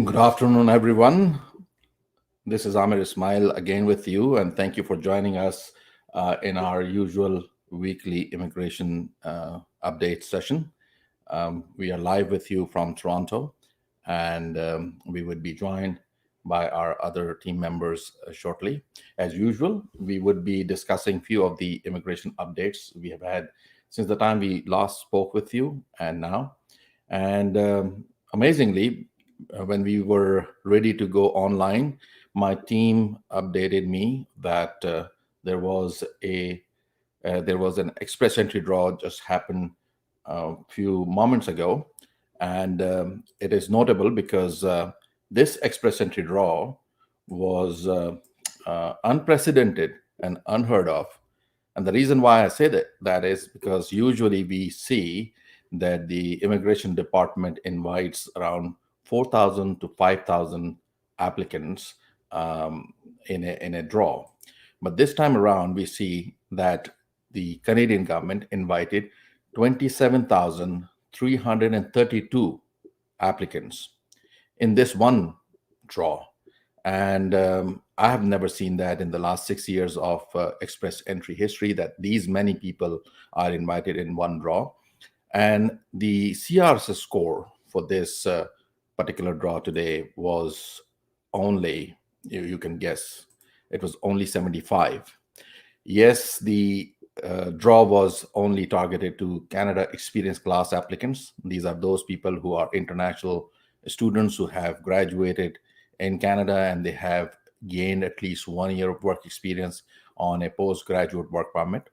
Good afternoon, everyone. This is Amir Ismail again with you, and thank you for joining us in our usual weekly immigration update session. We are live with you from Toronto, and we would be joined by our other team members shortly. As usual, we would be discussing few of the immigration updates we have had since the time we last spoke with you and now. And amazingly, when we were ready to go online, my team updated me that there was a there was an express entry draw just happened a few moments ago, and it is notable because this express entry draw was unprecedented and unheard of. And the reason why I say that is because usually we see that the immigration department invites around 4,000 to 5,000 applicants in a draw. But this time around, we see that the Canadian government invited 27,332 applicants in this one draw. And I have never seen that in the last 6 years of express entry history, that these many people are invited in one draw. And the CRS score for this particular draw today was only, you can guess, it was only 75. Yes, the draw was only targeted to Canada Experience Class applicants. These are those people who are international students who have graduated in Canada and they have gained at least 1 year of work experience on a postgraduate work permit,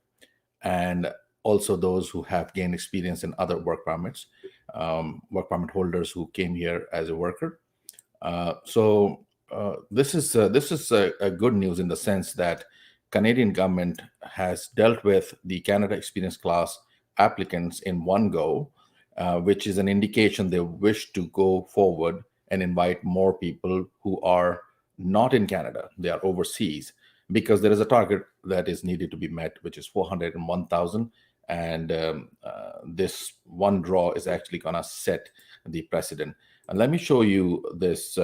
and also those who have gained experience in other work permits, work permit holders who came here as a worker. This is a good news in the sense that Canadian government has dealt with the Canada Experience Class applicants in one go, which is an indication they wish to go forward and invite more people who are not in Canada, they are overseas, because there is a target that is needed to be met, which is 401,000. And this one draw is actually going to set the precedent. And let me show you this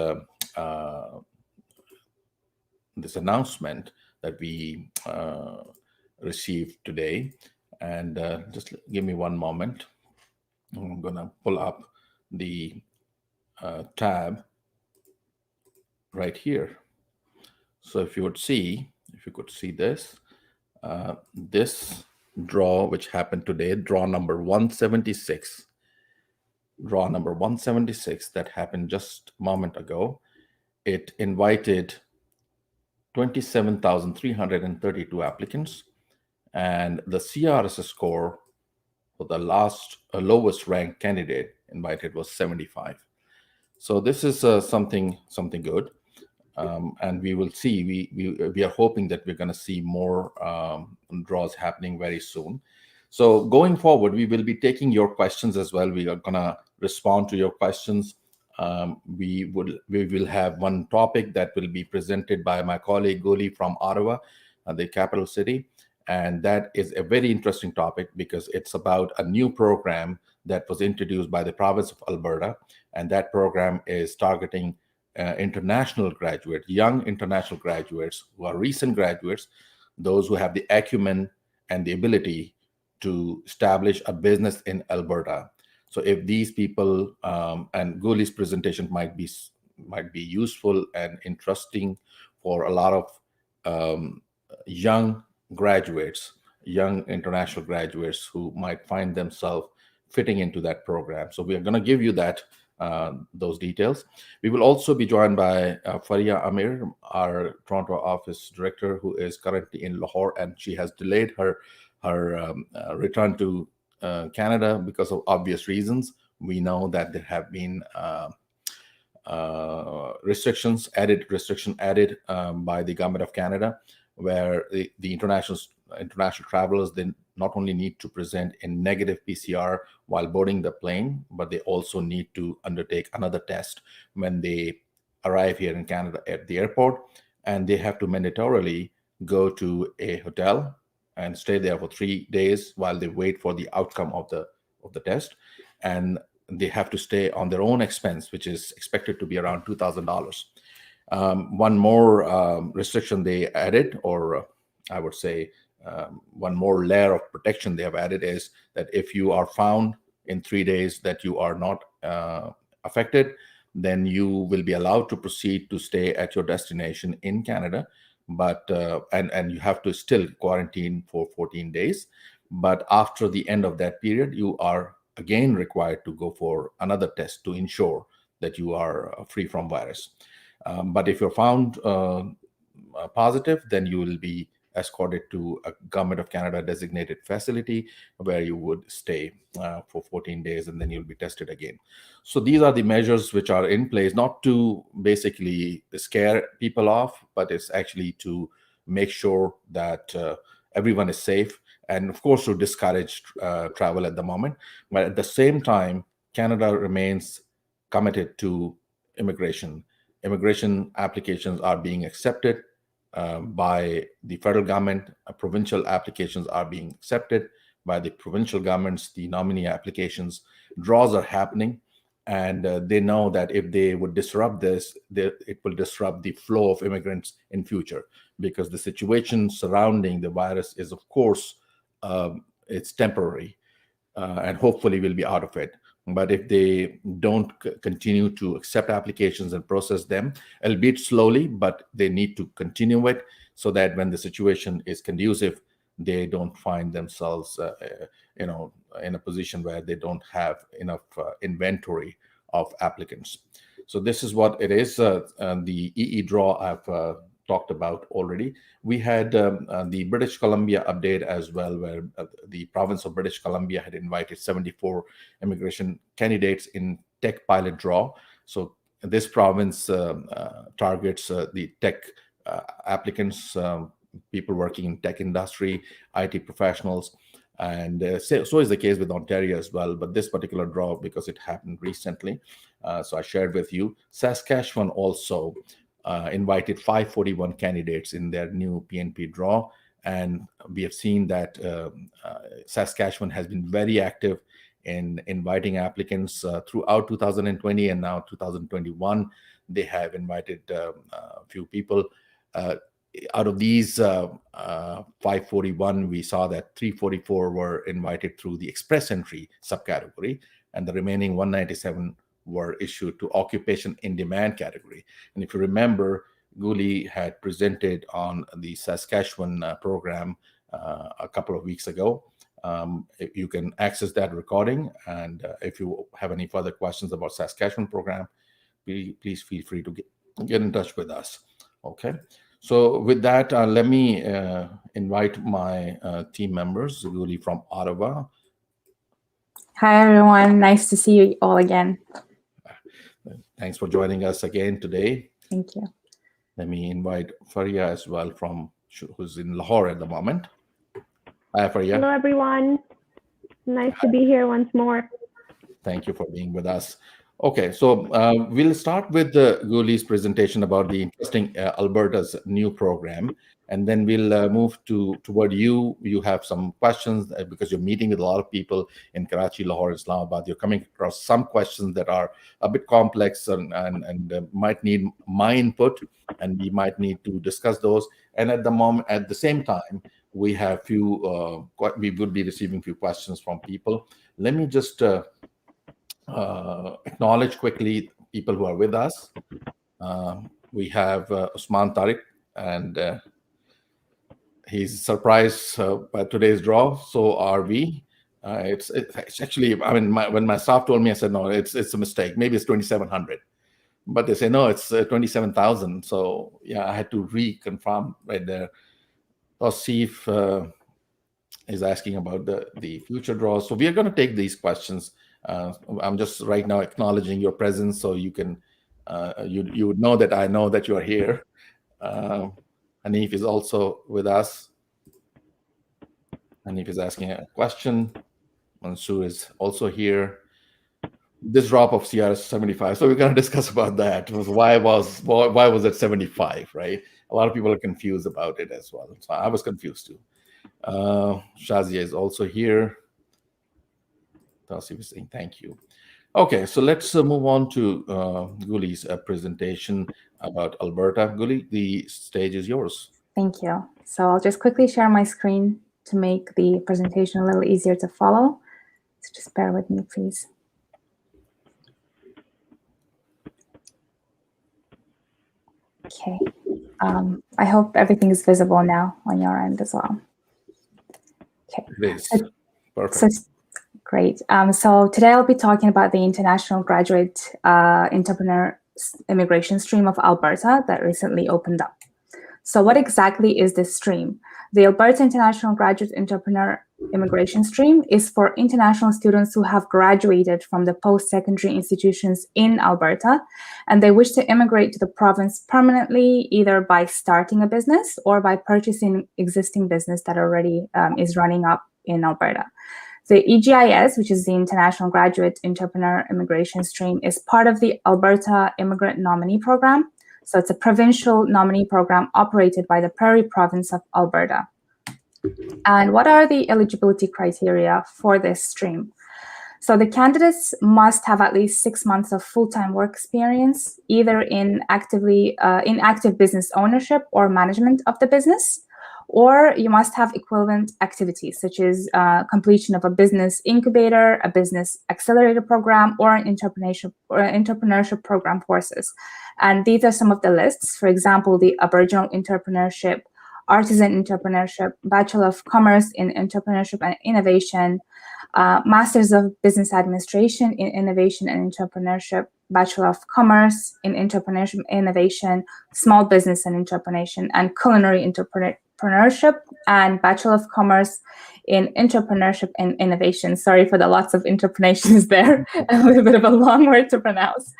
this announcement that we received today. And just give me one moment. I'm going to pull up the tab right here. So if you could see this, this draw which happened today, draw number 176, that happened just a moment ago, it invited 27,332 applicants, and the CRS score for the lowest ranked candidate invited was 75. So this is something good. And we will see, we are hoping that we're going to see more draws happening very soon. So going forward, we will be taking your questions as well. We are going to respond to your questions. We will have one topic that will be presented by my colleague Goli from Ottawa, the capital city. And that is a very interesting topic because it's about a new program that was introduced by the province of Alberta. And that program is targeting international graduates, young international graduates who are recent graduates, those who have the acumen and the ability to establish a business in Alberta. So if these people, and Goli's presentation might be useful and interesting for a lot of young graduates, young international graduates who might find themselves fitting into that program. So we are going to give you that those details. We will also be joined by Faria Amir, our Toronto office director, who is currently in Lahore, and she has delayed her return to Canada because of obvious reasons. we know that there have been added restriction added by the government of Canada, where the international travelers then not only need to present a negative PCR while boarding the plane, but they also need to undertake another test when they arrive here in Canada at the airport, and they have to mandatorily go to a hotel and stay there for 3 days while they wait for the outcome of the test, and they have to stay on their own expense, which is expected to be around $2,000. One more restriction they added, or I would say one more layer of protection they have added, is that if you are found in 3 days that you are not affected, then you will be allowed to proceed to stay at your destination in Canada, but and you have to still quarantine for 14 days. But after the end of that period, you are again required to go for another test to ensure that you are free from virus. But if you're found positive, then you will be escorted to a Government of Canada designated facility where you would stay for 14 days, and then you'll be tested again. So these are the measures which are in place, not to basically scare people off, but it's actually to make sure that everyone is safe, and of course to discourage travel at the moment. But at the same time, Canada remains committed to immigration. Immigration applications are being accepted by the federal government. Provincial applications are being accepted by the provincial governments. The nominee applications draws are happening, and they know that if they would disrupt this, it will disrupt the flow of immigrants in future, because the situation surrounding the virus is, of course, it's temporary, and hopefully we'll be out of it. But if they don't continue to accept applications and process them, albeit slowly, but they need to continue it, so that when the situation is conducive, they don't find themselves, in a position where they don't have enough inventory of applicants. So this is what it is. The EE draw I've talked about already. We had the British Columbia update as well, where the province of British Columbia had invited 74 immigration candidates in tech pilot draw. So this province targets the tech applicants, people working in tech industry, IT professionals. And so is the case with Ontario as well. But this particular draw, because it happened recently, so I shared with you. Saskatchewan also invited 541 candidates in their new PNP draw. And we have seen that Saskatchewan has been very active in inviting applicants throughout 2020 and now 2021. They have invited a few people. Out of these 541, we saw that 344 were invited through the express entry subcategory, and the remaining 197 were issued to occupation in demand category. And if you remember, Guli had presented on the Saskatchewan program a couple of weeks ago. You can access that recording, and if you have any further questions about Saskatchewan program, please feel free to get in touch with us. Okay. So with that, let me invite my team members, Guli from Ottawa. Hi, everyone. Nice to see you all again. Thanks for joining us again today. Thank you. Let me invite Faria as well, who's in Lahore at the moment. Hi, Faria. Hello, everyone. Nice to be here once more. Thank you for being with us. Okay, so we'll start with Guli's presentation about the interesting Alberta's new program, and then we'll move toward you. You have some questions because you're meeting with a lot of people in Karachi, Lahore, Islamabad. You're coming across some questions that are a bit complex and might need my input, and we might need to discuss those. And at the same time, we have we would be receiving few questions from people. Let me just acknowledge quickly people who are with us. We have Usman Tariq, and he's surprised by today's draw. So are we. It's actually, I mean, when my staff told me, I said, no, it's a mistake. Maybe it's 2,700. But they say, no, it's 27,000. So yeah, I had to reconfirm right there. Asif is asking about the future draws. So we are going to take these questions I'm just right now acknowledging your presence, so you can you would know that I know that you are here. Hanif is also with us. Hanif is asking a question. Mansoor is also here. This drop of CRS 75. So we're going to discuss about that. Why was it 75, right? A lot of people are confused about it as well. So I was confused too. Shazia is also here. Tasi was saying thank you. Okay, so let's move on to Guli's presentation about Alberta. Guli, the stage is yours. Thank you. So I'll just quickly share my screen to make the presentation a little easier to follow. So just bear with me, please. Okay. I hope everything is visible now on your end as well. Okay. It is. Perfect. So, great. So today I'll be talking about the International Graduate Entrepreneur Immigration Stream of Alberta that recently opened up. So what exactly is this stream? The Alberta International Graduate Entrepreneur Immigration Stream is for international students who have graduated from the post-secondary institutions in Alberta, and they wish to immigrate to the province permanently, either by starting a business or by purchasing existing business that already is running up in Alberta. The EGIS, which is the International Graduate Entrepreneur Immigration Stream, is part of the Alberta Immigrant Nominee Program. So it's a provincial nominee program operated by the Prairie Province of Alberta. And what are the eligibility criteria for this stream? So the candidates must have at least 6 months of full-time work experience, either in active business ownership or management of the business, or you must have equivalent activities such as completion of a business incubator, a business accelerator program, or an entrepreneurship program courses. And these are some of the lists. For example, the Aboriginal Entrepreneurship, Artisan Entrepreneurship, Bachelor of Commerce in Entrepreneurship and Innovation, Masters of Business Administration in Innovation and Entrepreneurship, Bachelor of Commerce in Entrepreneurship and Innovation, Small Business and Entrepreneurship, and Culinary Entrepreneurship, and Bachelor of Commerce in Entrepreneurship and Innovation. Sorry for the lots of interpretations there, a little bit of a long word to pronounce.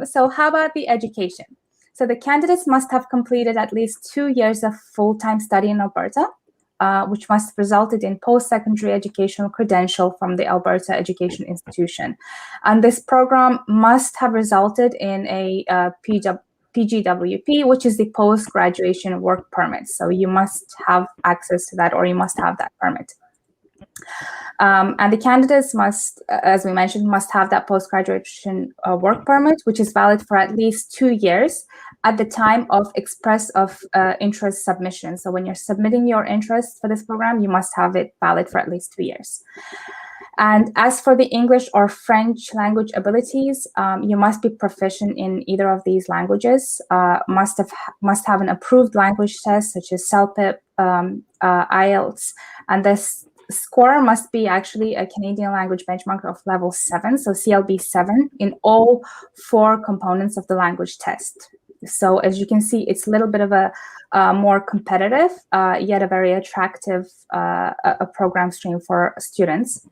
So how about the education? So the candidates must have completed at least 2 years of full-time study in Alberta, which must have resulted in post-secondary educational credential from the Alberta Education Institution. And this program must have resulted in a PGWP, which is the post-graduation work permit. So you must have access to that, or you must have that permit. And the candidates must, as we mentioned, must have that post-graduation work permit, which is valid for at least 2 years at the time of express of interest submission. So when you're submitting your interest for this program, you must have it valid for at least 2 years. And as for the English or French language abilities, you must be proficient in either of these languages, must have an approved language test such as CELPIP, IELTS, and this score must be actually a Canadian language benchmark of level 7, so CLB 7, in all 4 components of the language test. So as you can see, it's a little bit of a more competitive, yet a very attractive a program stream for students.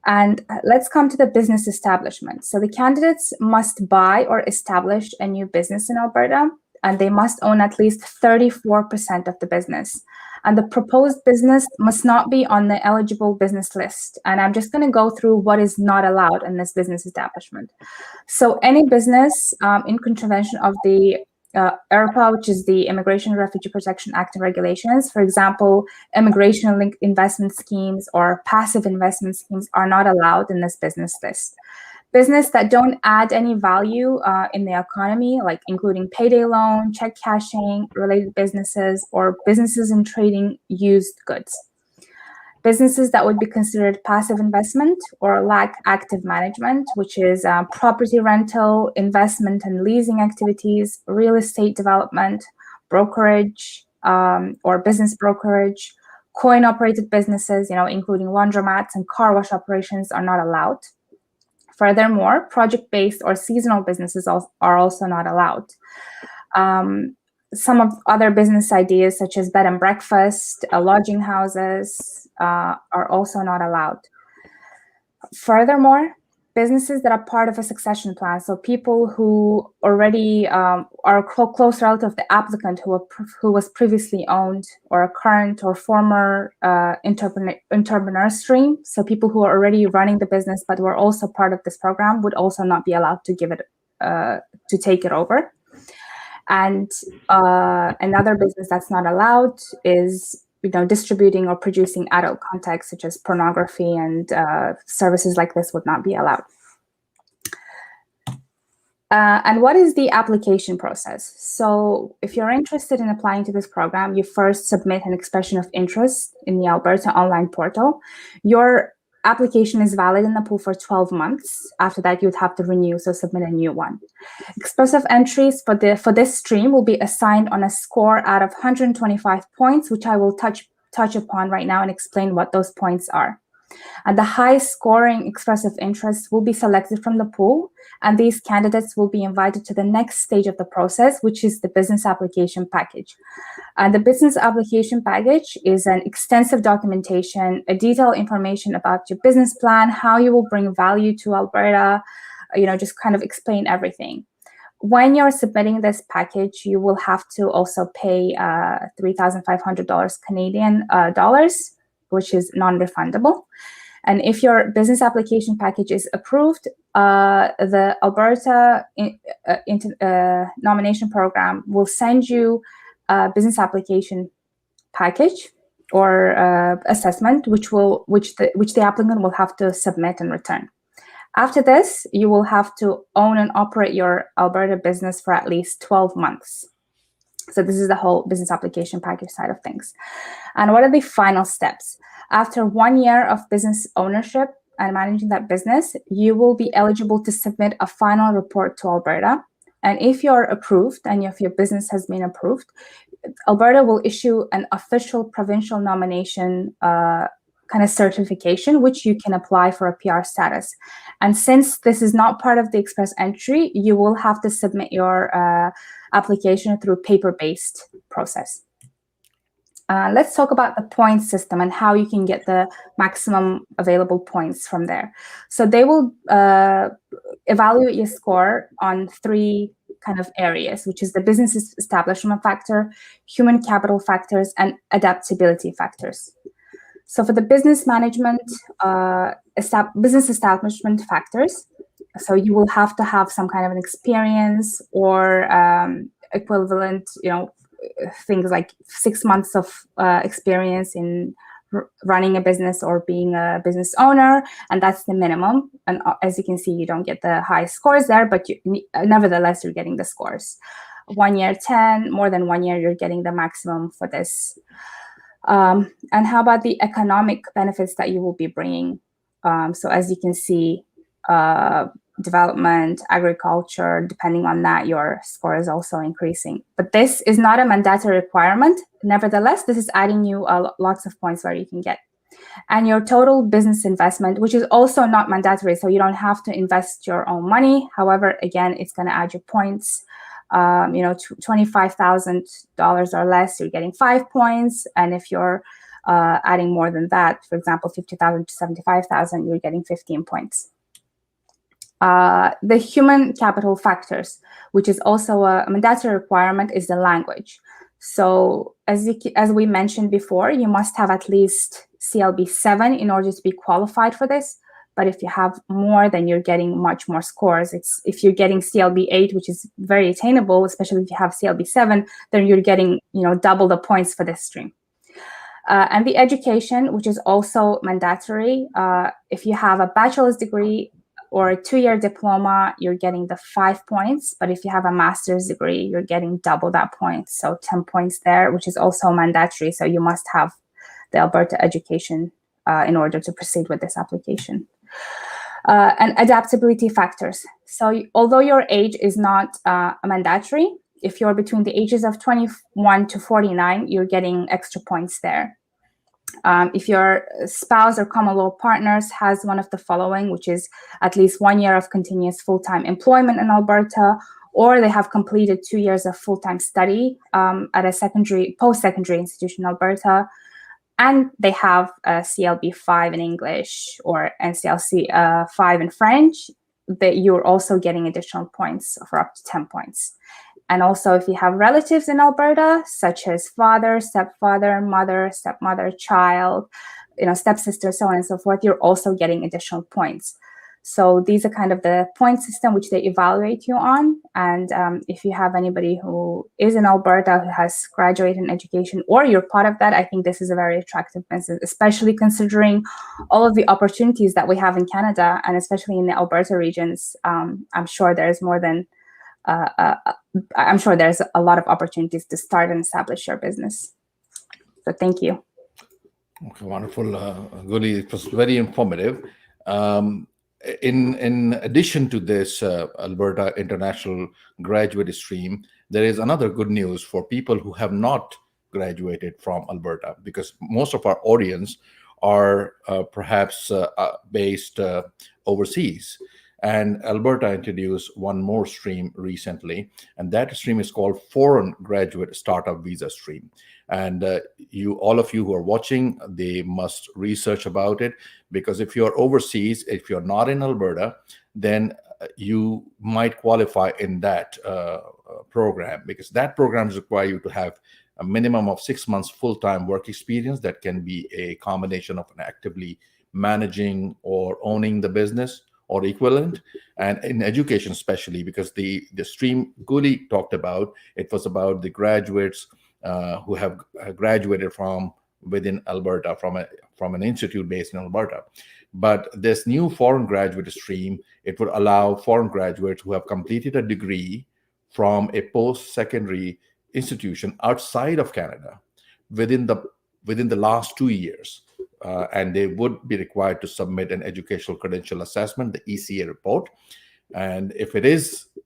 And let's come to the business establishment. So the candidates must buy or establish a new business in Alberta, and they must own at least 34% of the business. And the proposed business must not be on the eligible business list. And I'm just going to go through what is not allowed in this business establishment. So any business in contravention of the IRPA, which is the Immigration and Refugee Protection Act and regulations, for example, immigration-linked investment schemes or passive investment schemes are not allowed in this business list. Business that don't add any value in the economy, like including payday loan, check cashing, related businesses, or businesses in trading used goods. Businesses that would be considered passive investment or lack active management, which is property rental, investment and leasing activities, real estate development, brokerage or business brokerage, coin-operated businesses, including laundromats and car wash operations are not allowed. Furthermore, project-based or seasonal businesses are also not allowed. Some of other business ideas, such as bed and breakfast, lodging houses, are also not allowed. Furthermore, businesses that are part of a succession plan, so people who already are a close relative of the applicant who was previously owned, or a current or former entrepreneur stream, so people who are already running the business but were also part of this program, would also not be allowed to give it to take it over. And another business that's not allowed is distributing or producing adult content such as pornography, and services like this would not be allowed. And what is the application process? So if you're interested in applying to this program, you first submit an expression of interest in the Alberta online portal. Your application is valid in the pool for 12 months. After that, you would have to renew, so submit a new one. Expressive entries for this stream will be assigned on a score out of 125 points, which I will touch upon right now and explain what those points are. And the high scoring expressive interests will be selected from the pool, and these candidates will be invited to the next stage of the process, which is the business application package. And the business application package is an extensive documentation, a detailed information about your business plan, how you will bring value to Alberta, just kind of explain everything. When you're submitting this package, you will have to also pay $3,500 Canadian dollars, which is non-refundable. And if your business application package is approved, the Alberta nomination program will send you a business application package or assessment, which the applicant will have to submit and return. After this, you will have to own and operate your Alberta business for at least 12 months. So this is the whole business application package side of things. And what are the final steps? After 1 year of business ownership and managing that business, you will be eligible to submit a final report to Alberta. And if you're approved, and if your business has been approved, Alberta will issue an official provincial nomination kind of certification, which you can apply for a PR status. And since this is not part of the express entry, you will have to submit your application through paper-based process. Let's talk about the points system and how you can get the maximum available points from there. So they will evaluate your score on 3 kind of areas, which is the business establishment factor, human capital factors, and adaptability factors. So for the business management, business establishment factors, so you will have to have some kind of an experience or equivalent, things like 6 months of experience in running a business or being a business owner, and that's the minimum. And as you can see, you don't get the high scores there, but nevertheless, you're getting the scores. 1 year, 10, more than 1 year, you're getting the maximum for this. And how about the economic benefits that you will be bringing? So as you can see, development, agriculture, depending on that, your score is also increasing. But this is not a mandatory requirement. Nevertheless, this is adding you lots of points where you can get. And your total business investment, which is also not mandatory, so you don't have to invest your own money. However, again, it's going to add you points. $25,000 or less, you're getting 5 points. And if you're adding more than that, for example, 50,000 to 75,000, you're getting 15 points. The human capital factors, which is also a mandatory requirement, is the language. So as we mentioned before, you must have at least CLB 7 in order to be qualified for this. But if you have more, then you're getting much more scores. If you're getting CLB 8, which is very attainable, especially if you have CLB 7, then you're getting double the points for this stream. And the education, which is also mandatory, if you have a bachelor's degree or a 2-year diploma, you're getting the 5 points. But if you have a master's degree, you're getting double that point. So 10 points there, which is also mandatory. So you must have the Alberta education in order to proceed with this application. And adaptability factors. So although your age is not mandatory, if you're between the ages of 21 to 49, you're getting extra points there. If your spouse or common law partners has one of the following, which is at least 1 year of continuous full-time employment in Alberta, or they have completed 2 years of full-time study at a post-secondary institution in Alberta, and they have a CLB 5 in English or NCLC 5 in French, that you're also getting additional points for up to 10 points. And also, if you have relatives in Alberta, such as father, stepfather, mother, stepmother, child, stepsister, so on and so forth, you're also getting additional points. So these are kind of the point system which they evaluate you on. And if you have anybody who is in Alberta who has graduated in education, or you're part of that, I think this is a very attractive business, especially considering all of the opportunities that we have in Canada, and especially in the Alberta regions. I'm sure there's more than I'm sure there's a lot of opportunities to start and establish your business. So thank you. Okay, wonderful, Guli. It was very informative. In addition to this Alberta International Graduate Stream, there is another good news for people who have not graduated from Alberta, because most of our audience are perhaps based overseas. And Alberta introduced one more stream recently, and that stream is called Foreign Graduate Startup Visa Stream. And all of you who are watching, they must research about it, because if you're overseas, if you're not in Alberta, then you might qualify in that program, because that program require you to have a minimum of 6 months full-time work experience. That can be a combination of an actively managing or owning the business or equivalent, and in education especially, because the stream Guli talked about, it was about the graduates who have graduated from within Alberta, from an institute based in Alberta. But this new foreign graduate stream, it would allow foreign graduates who have completed a degree from a post-secondary institution outside of Canada within the last 2 years. And they would be required to submit an educational credential assessment, the ECA report. And if the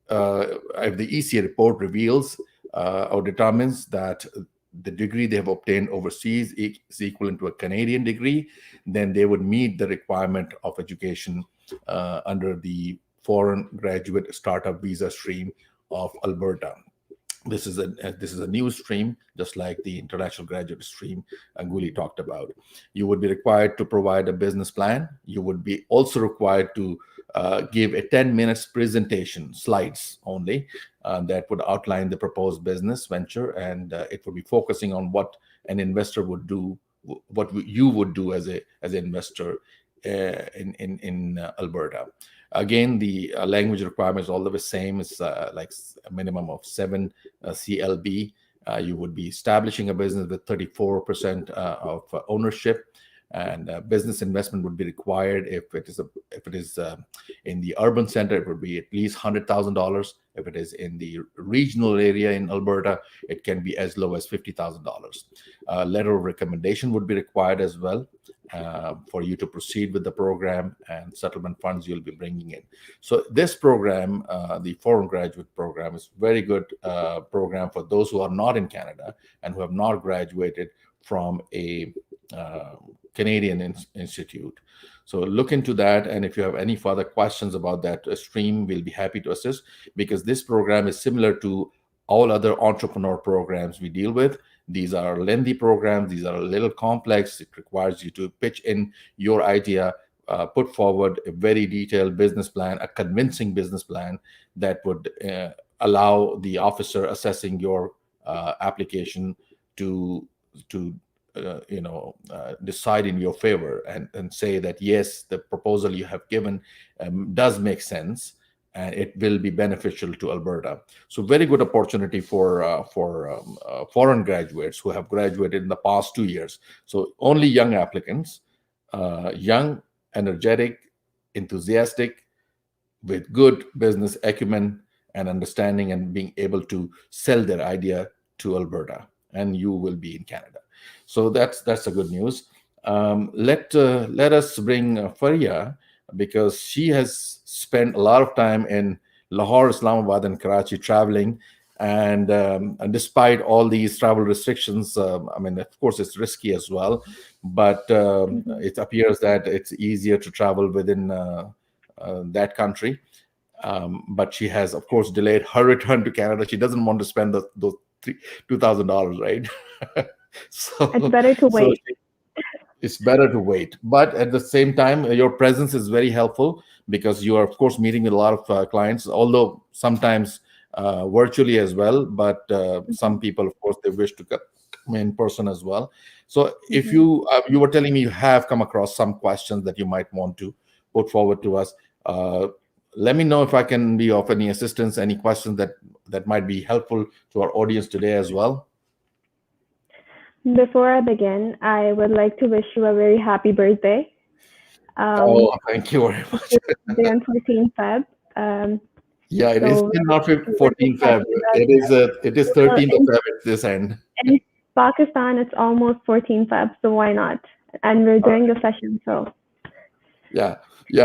ECA report reveals or determines that the degree they have obtained overseas is equivalent to a Canadian degree, then they would meet the requirement of education under the Foreign Graduate Startup Visa Stream of Alberta. This is a new stream, just like the International Graduate Stream Guli talked about. You would be required to provide a business plan. You would be also required to give a 10 minutes presentation, slides only, that would outline the proposed business venture, and it would be focusing on what an investor would do, what you would do as an investor in Alberta. Again, the language requirement is all the same. It's like a minimum of 7 CLB. You would be establishing a business with 34% of ownership, and business investment would be required. If it is in the urban center, it would be at least $100,000. If it is in the regional area in Alberta, it can be as low as $50,000. Letter of recommendation would be required as well for you to proceed with the program, and settlement funds you'll be bringing in. So this program, the Foreign Graduate Program, is very good program for those who are not in Canada and who have not graduated from a Canadian institute. So look into that, and if you have any further questions about that stream, we'll be happy to assist, because this program is similar to all other entrepreneur programs we deal with. These are lengthy programs. These are a little complex. It requires you to pitch in your idea, put forward a very detailed business plan, a convincing business plan that would allow the officer assessing your application to decide in your favor and say that yes, the proposal you have given does make sense, and it will be beneficial to Alberta. So very good opportunity for foreign graduates who have graduated in the past 2 years. So only young applicants, young, energetic, enthusiastic, with good business acumen and understanding, and being able to sell their idea to Alberta, and you will be in Canada. So that's the good news. Let us bring Faria, because she has spent a lot of time in Lahore, Islamabad, and Karachi traveling. And despite all these travel restrictions, of course, it's risky as well, but it appears that it's easier to travel within that country. But she has, of course, delayed her return to Canada. She doesn't want to spend those $2,000, right? So it's better to wait. it's better to wait. But at the same time, your presence is very helpful because you are, of course, meeting with a lot of clients, although sometimes virtually as well. But some people, of course, they wish to come in person as well. So if you were telling me you have come across some questions that you might want to put forward to us, let me know if I can be of any assistance, any questions that might be helpful to our audience today as well. Before I begin, I would like to wish you a very happy birthday. Oh, thank you very much. Today on 14 Feb. Yeah, it is So still not we're 14th just happy Feb. that It is well, 13th of Feb at this end. in Pakistan, it's almost 14 Feb, so why not? And we're doing the session, so Yeah.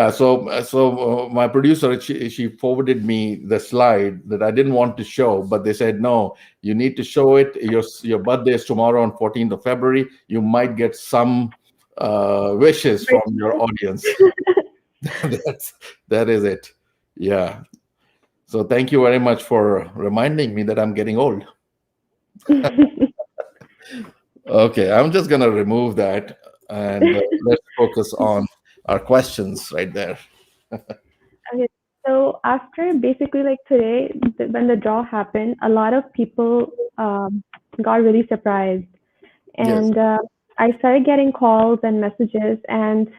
So my producer, she forwarded me the slide that I didn't want to show, but they said no, you need to show it. Your birthday is tomorrow on 14th of February. You might get some wishes from your audience. That is it. Yeah. So thank you very much for reminding me that I'm getting old. Okay, I'm just gonna remove that and let's focus on our questions right there. Okay, so after basically like today, when the draw happened, a lot of people got really surprised, Yes. and I started getting calls and messages, and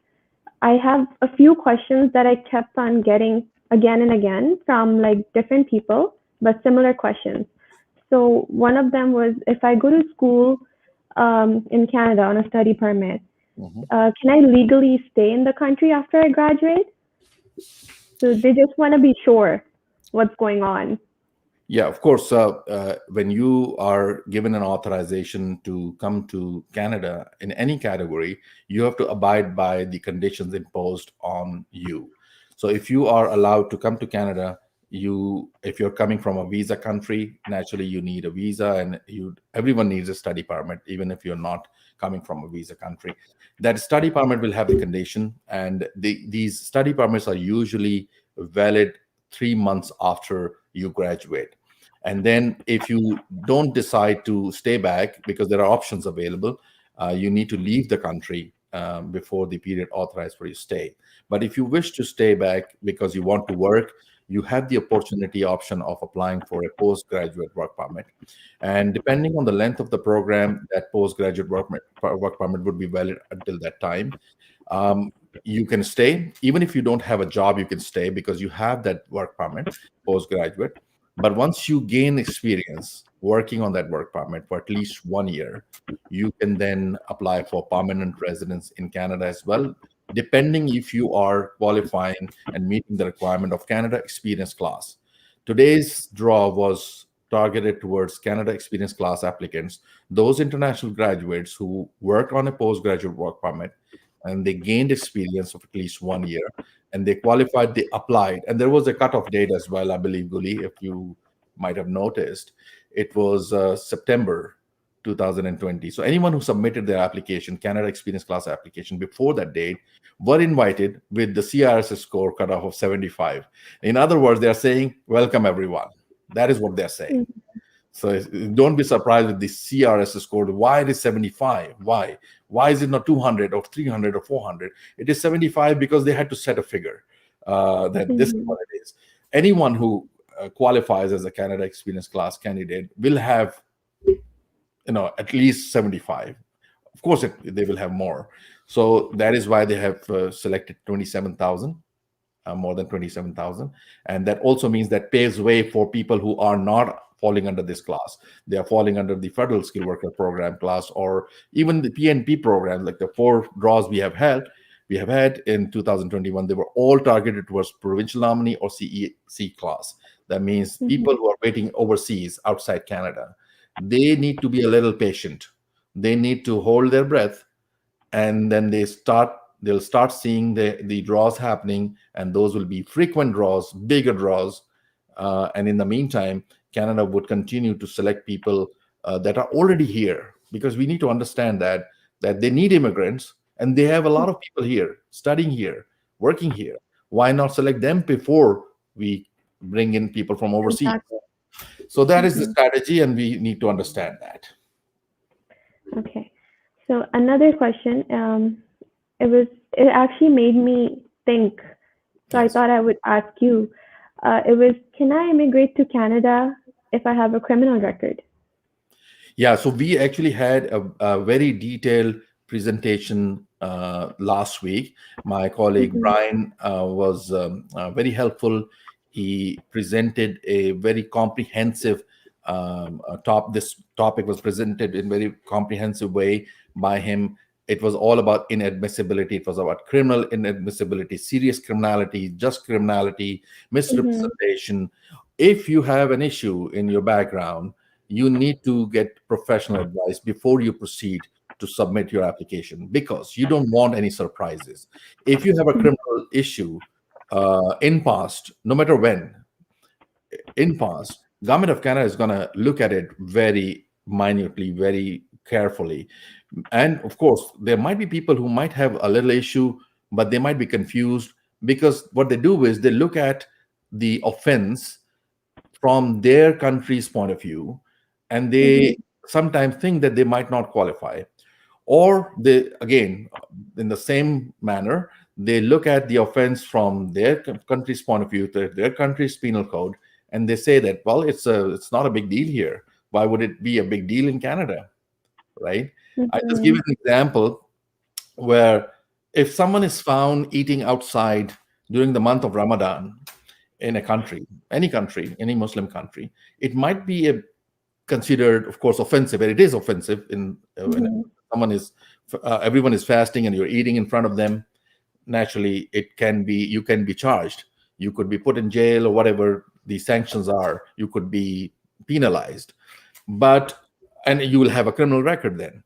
I have a few questions that I kept on getting again and again from like different people, but similar questions. So one of them was, if I go to school in Canada on a study permit, Mhm. can I legally stay in the country after I graduate? So they just want to be sure what's going on. Yeah, of course. When you are given an authorization to come to Canada in any category, you have to abide by the conditions imposed on you. So, if you are allowed to come to Canada, if you're coming from a visa country, naturally you need a visa, and everyone needs a study permit, even if you're not coming from a visa country. That study permit will have the condition, and these study permits are usually valid 3 months after you graduate. And then if you don't decide to stay back, because there are options available, you need to leave the country before the period authorized for your stay. But if you wish to stay back because you want to work, you have the opportunity option of applying for a postgraduate work permit. And depending on the length of the program, that postgraduate work permit would be valid until that time. Um, you can stay. Even if you don't have a job, you can stay because you have that work permit, postgraduate. But once you gain experience working on that work permit for at least 1 year, you can then apply for permanent residence in Canada as well, depending if you are qualifying and meeting the requirement of Canada Experience Class. Today's draw was targeted towards Canada Experience Class applicants, those international graduates who worked on a postgraduate work permit and they gained experience of at least 1 year and they qualified, they applied. And there was a cutoff date as well, I believe, Guli, if you might have noticed. It was September 2020. So anyone who submitted their application, Canada Experience Class application, before that date were invited with the CRSS score cutoff of 75. In other words, they're saying, welcome everyone. That is what they're saying. So don't be surprised with the CRSS score. Why it is 75? Why? Why is it not 200 or 300 or 400? It is 75 because they had to set a figure that this is what it is. Anyone who qualifies as a Canada Experience Class candidate will have, at least 75. Of course, they will have more. So that is why they have selected 27,000. More than 27,000. And that also means that paves way for people who are not falling under this class. They are falling under the Federal Skilled Worker Program class, or even the PNP program, like the 4 draws we have had in 2021. They were all targeted towards provincial nominee or CEC class. That means people who are waiting overseas outside Canada, they need to be a little patient. They need to hold their breath, and then they'll start seeing the draws happening, and those will be frequent draws, bigger draws. And in the meantime, Canada would continue to select people that are already here, because we need to understand that they need immigrants, and they have a lot of people here, studying here, working here. Why not select them before we bring in people from overseas? Exactly. So that is the strategy, and we need to understand that. Okay. So another question, it actually made me think. So I Yes. thought I would ask you. It was, can I immigrate to Canada if I have a criminal record? Yeah, so we actually had a very detailed presentation last week. My colleague Mhm. Brian was very helpful. He presented a very comprehensive This topic was presented in very comprehensive way by him. It was all about inadmissibility. It was about criminal inadmissibility, serious criminality, just criminality, Mhm. misrepresentation. If you have an issue in your background, you need to get professional advice before you proceed to submit your application, because you don't want any surprises. If you have a criminal issue in past, no matter when, in past, government of Canada is going to look at it very minutely, very carefully. And of course, there might be people who might have a little issue, but they might be confused, because what they do is they look at the offense from their country's point of view, and Mhm. they sometimes think that they might not qualify. Or they, again, in the same manner, they look at the offense from their country's point of view, their country's penal code, and they say that, well, it's not a big deal here. Why would it be a big deal in Canada, right? I just give Mhm. an example where if someone is found eating outside during the month of Ramadan in a country, any Muslim country, it might be considered, of course, offensive, and it is offensive in when Mhm. someone is everyone is fasting and you're eating in front of them. Naturally, you can be charged. You could be put in jail, or whatever the sanctions are. You could be penalized, but and you will have a criminal record then.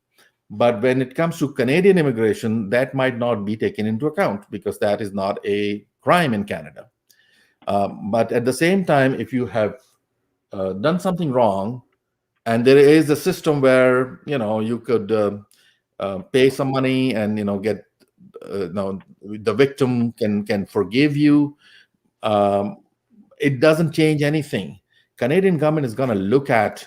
But when it comes to Canadian immigration, that might not be taken into account, because that is not a crime in Canada. But at the same time, if you have done something wrong, and there is a system where you could pay some money, and get the victim can forgive you, um, it doesn't change anything. Canadian government is going to look at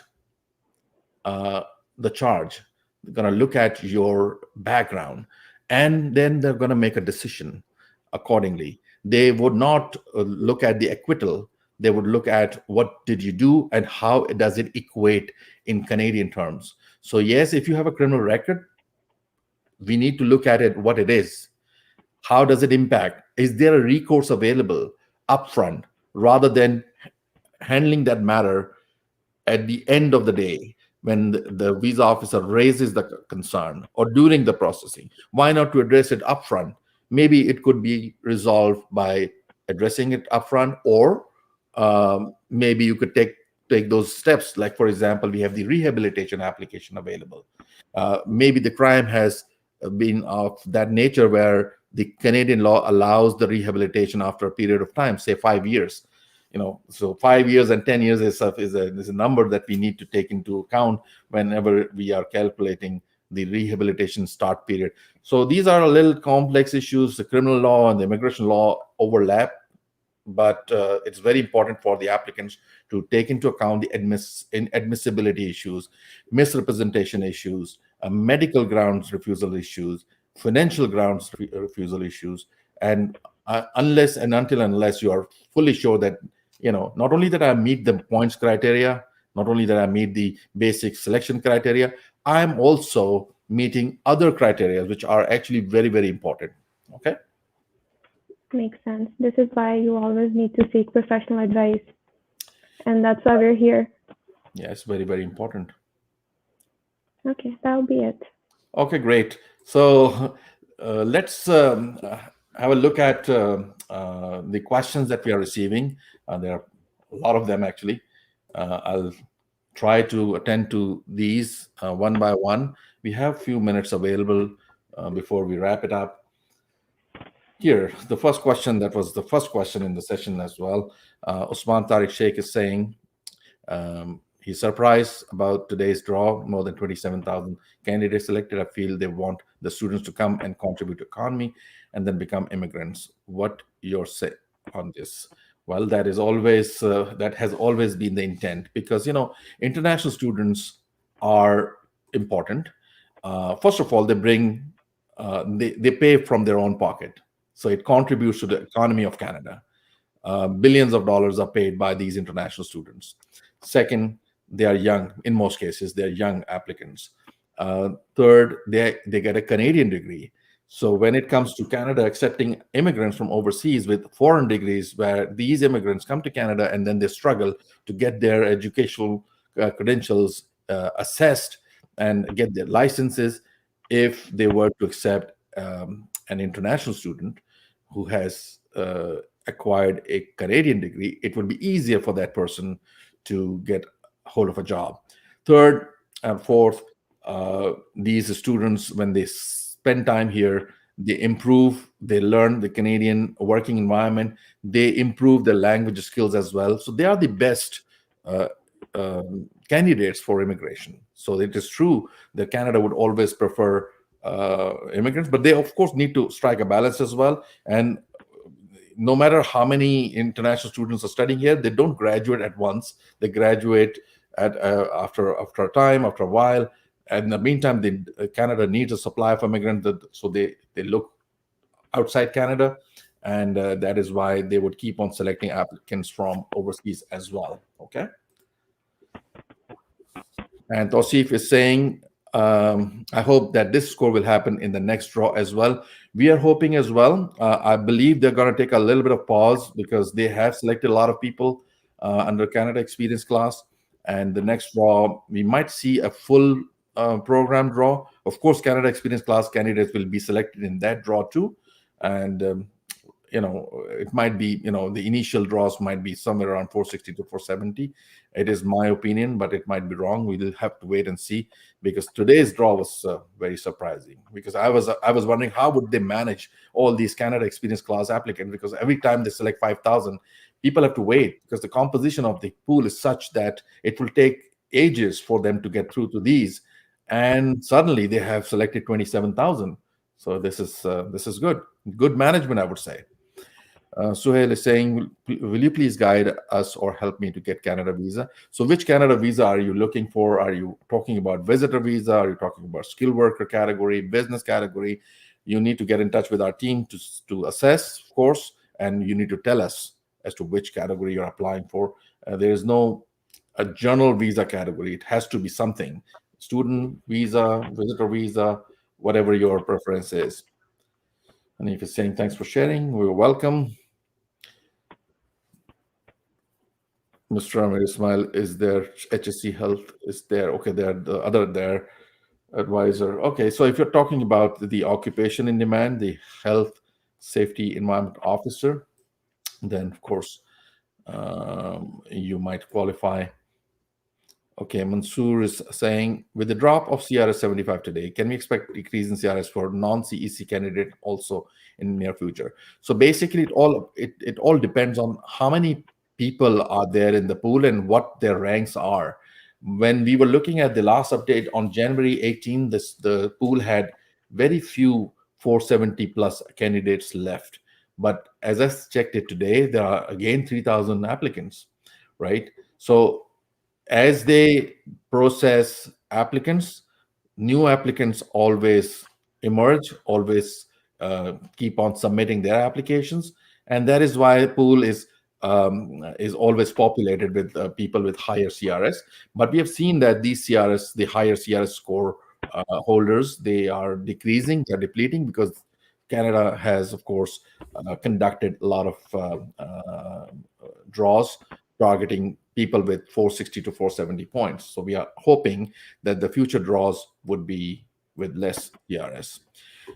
uh, the charge. They're going to look at your background, and then they're going to make a decision accordingly. They would not look at the acquittal. They would look at what did you do and how does it equate in Canadian terms. So yes, if you have a criminal record, we need to look at it what it is. How does it impact? Is there a recourse available upfront, rather than handling that matter at the end of the day, when the visa officer raises the concern, or during the processing? Why not to address it upfront? Maybe it could be resolved by addressing it upfront, or maybe you could take those steps. Like, for example, we have the rehabilitation application available. Maybe the crime has been of that nature where the Canadian law allows the rehabilitation after a period of time, say 5 years. So 5 years and 10 years is a number that we need to take into account whenever we are calculating the rehabilitation start period. So these are a little complex issues. The criminal law and the immigration law overlap, but it's very important for the applicants to take into account the admissibility issues, misrepresentation issues, medical grounds refusal issues, financial grounds refusal issues. And unless you are fully sure that, not only that I meet the points criteria, not only that I meet the basic selection criteria, I'm also meeting other criteria which are actually very, very important. Okay. Makes sense. This is why you always need to seek professional advice, and that's why we're here. Yes, very, very important. Okay, that'll be it. Okay, great. So let's have a look at the questions that we are receiving. There are a lot of them, actually. I'll try to attend to these one by one. We have a few minutes available before we wrap it up. Here, the first question, that was the first question in the session as well. Usman Tariq Sheikh is saying, he's surprised about today's draw. More than 27,000 candidates selected. I feel they want the students to come and contribute to economy and then become immigrants. What your say on this? Well, that has always been the intent, because international students are important. first of all, they pay from their own pocket, so it contributes to the economy of Canada. Billions of dollars are paid by these international students. Second, they are young. In most cases, they are young applicants. Third, they get a Canadian degree. So when it comes to Canada accepting immigrants from overseas with foreign degrees, where these immigrants come to Canada and then they struggle to get their educational credentials assessed and get their licenses, if they were to accept an international student who has acquired a Canadian degree, it would be easier for that person to get hold of a job. Third and fourth, these students, when they spend time here, they improve, they learn the Canadian working environment, they improve their language skills as well. So they are the best candidates for immigration. So it is true that Canada would always prefer immigrants, but they of course need to strike a balance as well. And no matter how many international students are studying here, they don't graduate at once. They graduate at after a time, after a while. And in the meantime, Canada needs a supply of immigrants, so they look outside Canada, and that is why they would keep on selecting applicants from overseas as well. Okay. And Tosif is saying, I hope that this score will happen in the next draw as well. We are hoping as well. I believe they're going to take a little bit of pause because they have selected a lot of people under Canada Experience class. And the next draw, we might see a full program draw. Of course, Canada Experience class candidates will be selected in that draw too. And it might be, the initial draws might be somewhere around 460 to 470. It is my opinion, but it might be wrong. We'll have to wait and see, because today's draw was very surprising, because I was wondering how would they manage all these Canada Experience class applicants, because every time they select 5,000, people have to wait, because the composition of the pool is such that it will take ages for them to get through to these, and suddenly they have selected 27,000. So this is good management, I would say. Suhail is saying, will you please guide us or help me to get Canada visa? So which Canada visa are you looking for? Are you talking about visitor visa? Are you talking about skilled worker category, business category? You need to get in touch with our team to assess, of course, and you need to tell us as to which category you're applying for. There is no a general visa category. It has to be something. Student visa, visitor visa, whatever your preference is. And if you're saying thanks for sharing, we're welcome. Mr. Amir Ismail is there. HSC Health is there. Okay, they're the other there. Advisor. Okay, so if you're talking about the occupation in demand, the health, safety, environment officer, then of course you might qualify. Okay, Mansoor is saying, with the drop of CRS 75 today, can we expect decrease in CRS for non-CEC candidate also in the near future? So basically, it all depends on how many people are there in the pool and what their ranks are. When we were looking at the last update on January 18, the pool had very few 470 plus candidates left. But as I checked it today, there are again 3,000 applicants, right? So as they process applicants, new applicants always emerge, always keep on submitting their applications. And that is why the pool is always populated with people with higher CRS. But we have seen that these CRS, the higher CRS score holders, they are decreasing, they're depleting, because Canada has, of course, conducted a lot of draws targeting people with 460 to 470 points. So we are hoping that the future draws would be with less CRS.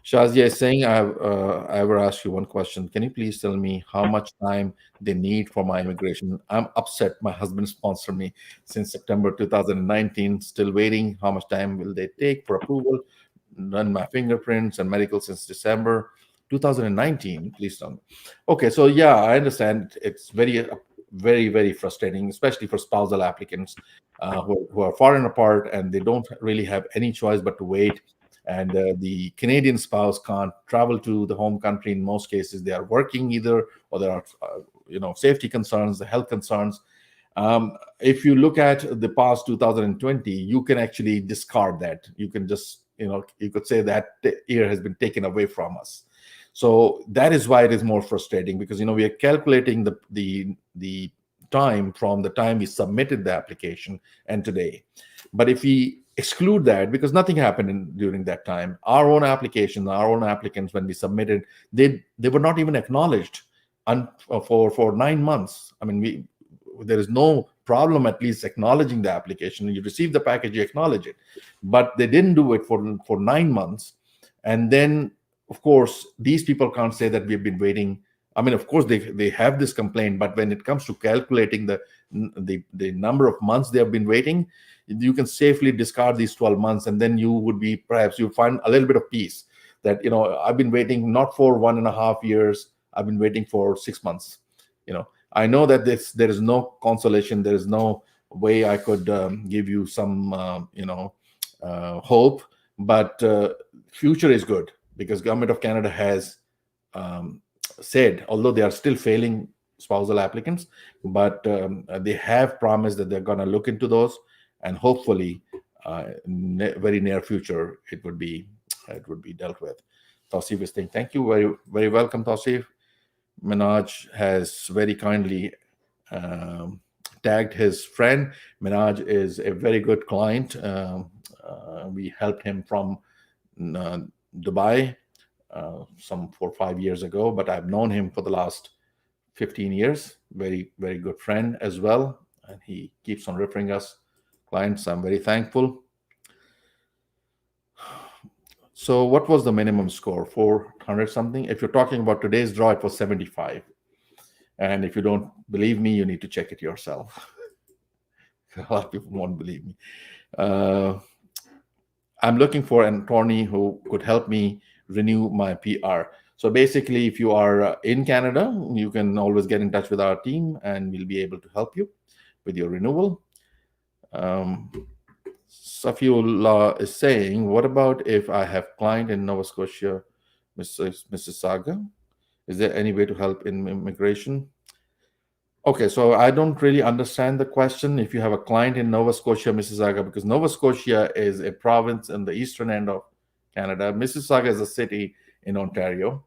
Shazia is saying, I ever asked you one question. Can you please tell me how much time they need for my immigration? I'm upset. My husband sponsored me since September 2019, still waiting. How much time will they take for approval? Done my fingerprints and medical since December 2019. Please tell me. Okay, so yeah, I understand. It's very, very frustrating, especially for spousal applicants who are far and apart, and they don't really have any choice but to wait. And the Canadian spouse can't travel to the home country. In most cases, they are working either, or there are safety concerns, the health concerns. If you look at the past 2020, you can actually discard that. You can just you could say that year has been taken away from us. So that is why it is more frustrating, because we are calculating the time from the time we submitted the application and today. But if we exclude that, because nothing happened during that time, our own applications, our own applicants, when we submitted, they were not even acknowledged for 9 months. I mean, there is no problem at least acknowledging the application. You receive the package, you acknowledge it, but they didn't do it for 9 months. And then, of course, these people can't say that we've been waiting. I mean, of course, they have this complaint, but when it comes to calculating the number of months they have been waiting, you can safely discard these 12 months, and then you'll find a little bit of peace that, I've been waiting not for 1.5 years, I've been waiting for 6 months. I know that there is no consolation, there is no way I could give you some, hope, but future is good, because Government of Canada has said, although they are still failing spousal applicants, but they have promised that they're going to look into those, and hopefully, very near future, it would be dealt with. Tausif is saying, thank you, very, very welcome, Tausif. Minaj has very kindly tagged his friend. Minaj is a very good client. We helped him from Dubai some 4 or 5 years ago, but I've known him for the last 15 years. Very, very good friend as well, and he keeps on referring us clients. I'm very thankful. So what was the minimum score? 400 something? If you're talking about today's draw, it was 75. And if you don't believe me, you need to check it yourself. A lot of people won't believe me. I'm looking for an attorney who could help me renew my PR. So basically, if you are in Canada, you can always get in touch with our team, and we'll be able to help you with your renewal. Safiullah is saying, what about if I have client in Nova Scotia, Mississauga? Is there any way to help in immigration? Okay, so I don't really understand the question. If you have a client in Nova Scotia, Mississauga, because Nova Scotia is a province in the eastern end of Canada. Mississauga is a city in Ontario.